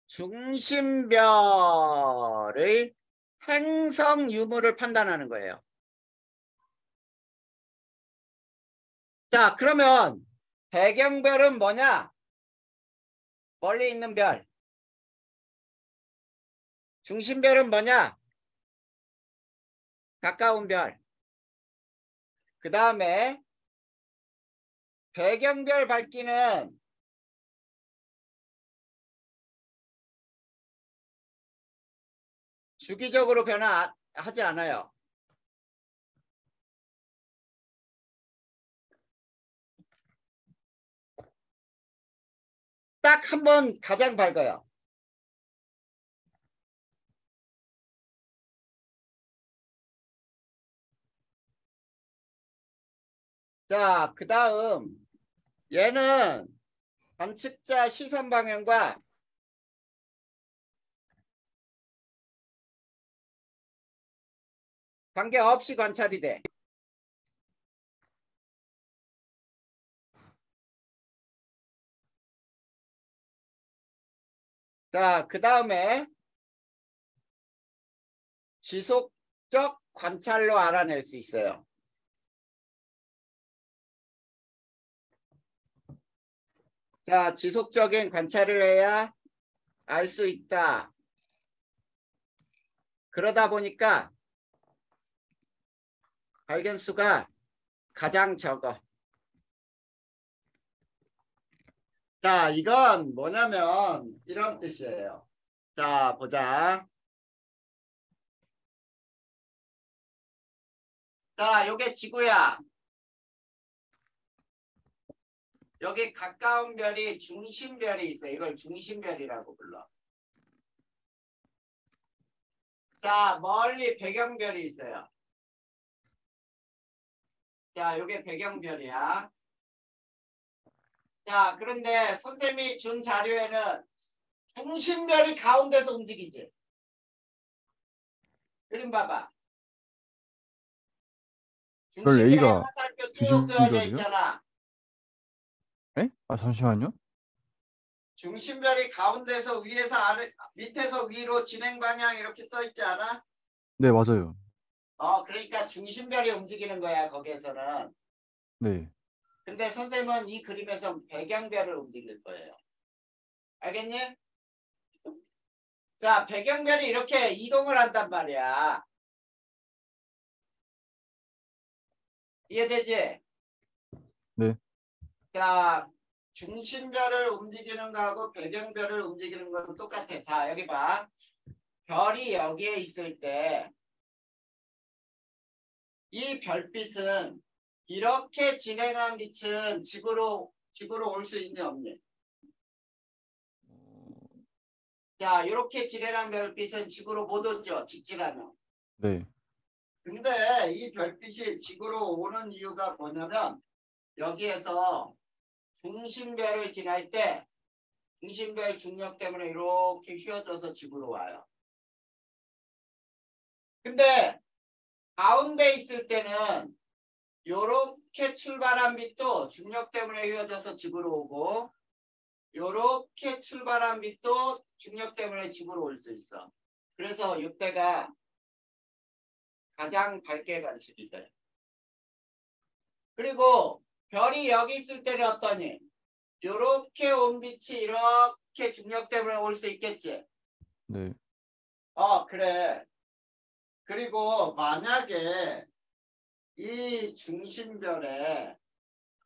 중심별의 행성 유무를 판단하는 거예요. 자, 그러면 배경별은 뭐냐? 멀리 있는 별. 중심별은 뭐냐? 가까운 별. 그 다음에 배경별 밝기는 주기적으로 변화하지 않아요. 딱 한 번 가장 밝아요. 자, 그 다음 얘는 관측자 시선 방향과 관계없이 관찰이 돼. 자, 그 다음에 지속적 관찰로 알아낼 수 있어요. 자, 지속적인 관찰을 해야 알 수 있다. 그러다 보니까 발견수가 가장 적어. 자, 이건 뭐냐면 이런 뜻이에요. 자, 보자. 자, 요게 지구야. 여기 가까운 별이 중심별이 있어요. 이걸 중심별이라고 불러. 자, 멀리 배경별이 있어요. 자, 요게 배경별이야. 자, 그런데 선생님이 준 자료에는 중심별이 가운데서 움직이지. 그림 봐봐. 별 중심별이 A가 화살표 쭉 그어져 중심별이요? 있잖아. 에? 아, 잠시만요. 중심별이 가운데서 위에서 아래, 밑에서 위로 진행 방향 이렇게 써 있지 않아? 네, 맞아요. 그러니까 중심별이 움직이는 거야, 거기에서는. 네. 근데 선생님은 이 그림에서 배경별을 움직일 거예요. 알겠니? 자, 배경별이 이렇게 이동을 한단 말이야. 이해되지? 네. 자, 중심별을 움직이는 거하고 배경별을 움직이는 건 똑같아. 자, 여기 봐. 별이 여기에 있을 때 이 별빛은 이렇게 진행한 빛은 지구로 올 수 있니 없니? 자, 이렇게 진행한 별빛은 지구로 못 오죠. 직진하면. 네. 근데 이 별빛이 지구로 오는 이유가 뭐냐면 여기에서 중심별을 지날 때 중심별 중력 때문에 이렇게 휘어져서 지구로 와요. 근데 가운데 있을 때는 요렇게 출발한 빛도 중력 때문에 휘어져서 지구로 오고 요렇게 출발한 빛도 중력 때문에 지구로 올 수 있어. 그래서 이때가 가장 밝게 관측이 돼. 그리고 별이 여기 있을 때는 어떠니? 요렇게 온 빛이 이렇게 중력 때문에 올 수 있겠지? 네. 그래. 그리고 만약에 이 중심별에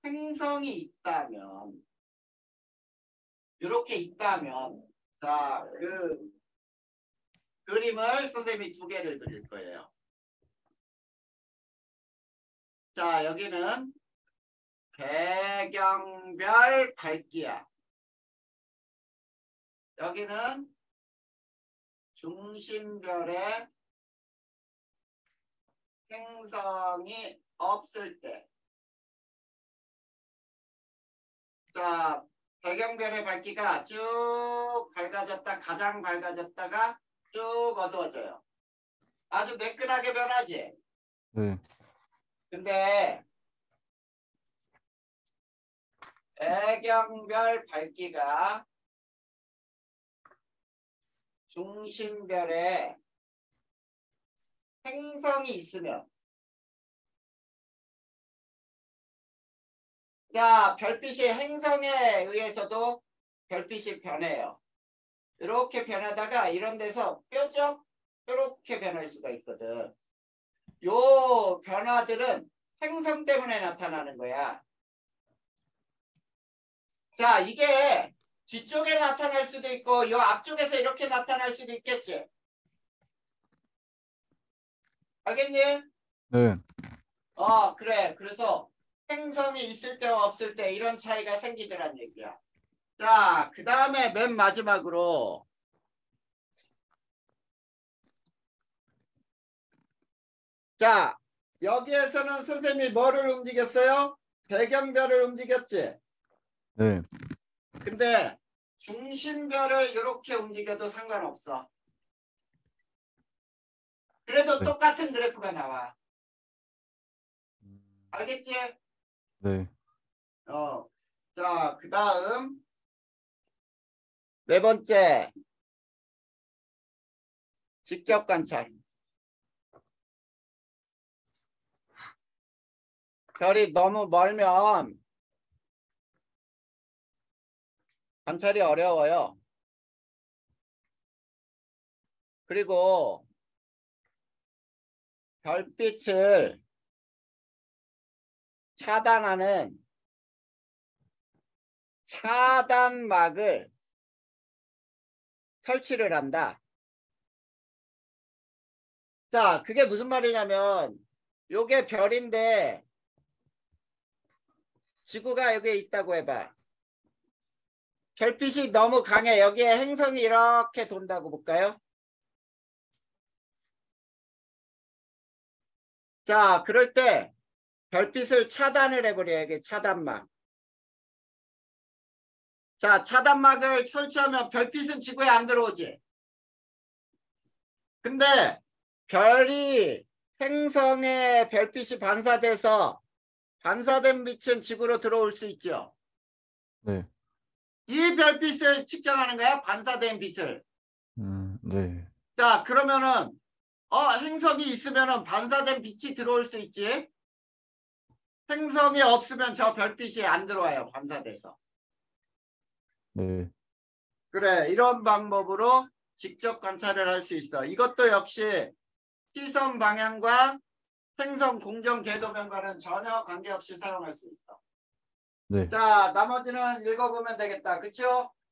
행성이 있다면 이렇게 있다면 자, 그 그림을 선생님이 두 개를 그릴 거예요. 자, 여기는 배경별 밝기야. 여기는 중심별에 행성이 없을 때. 자, 배경별의 밝기가 쭉 밝아졌다, 가장 밝아졌다가 쭉 어두워져요. 아주 매끈하게 변하지. 네. 근데 배경별 밝기가 중심별에 행성이 있으면 자, 별빛이 행성에 의해서도 별빛이 변해요. 이렇게 변하다가 이런 데서 뾰족 이렇게 변할 수가 있거든. 요 변화들은 행성 때문에 나타나는 거야. 자, 이게 뒤쪽에 나타날 수도 있고 요 앞쪽에서 이렇게 나타날 수도 있겠지. 알겠니? 네. 그래. 그래서 행성이 있을 때와 없을 때 이런 차이가 생기더란 얘기야. 자, 그 다음에 맨 마지막으로 자, 여기에서는 선생님이 뭐를 움직였어요? 배경별을 움직였지? 네. 근데 중심별을 이렇게 움직여도 상관없어. 그래도 네. 똑같은 그래프가 나와. 알겠지? 네. 자, 그 다음 네 번째 직접 관찰. 별이 너무 멀면 관찰이 어려워요. 그리고 별빛을 차단하는 차단막을 설치를 한다. 자, 그게 무슨 말이냐면 요게 별인데 지구가 여기에 있다고 해봐. 별빛이 너무 강해. 여기에 행성이 이렇게 돈다고 볼까요? 자, 그럴 때 별빛을 차단을 해버려요. 이게 차단막. 자, 차단막을 설치하면 별빛은 지구에 안 들어오지. 근데 별이 행성에 별빛이 반사돼서 반사된 빛은 지구로 들어올 수 있죠. 네. 이 별빛을 측정하는 거야. 반사된 빛을. 네. 자, 그러면은 행성이 있으면은 반사된 빛이 들어올 수 있지. 행성이 없으면 저 별빛이 안 들어와요. 반사돼서. 네. 그래, 이런 방법으로 직접 관찰을 할 수 있어. 이것도 역시 시선 방향과 행성 공정 궤도면과는 전혀 관계없이 사용할 수 있어. 네. 자, 나머지는 읽어보면 되겠다. 그쵸?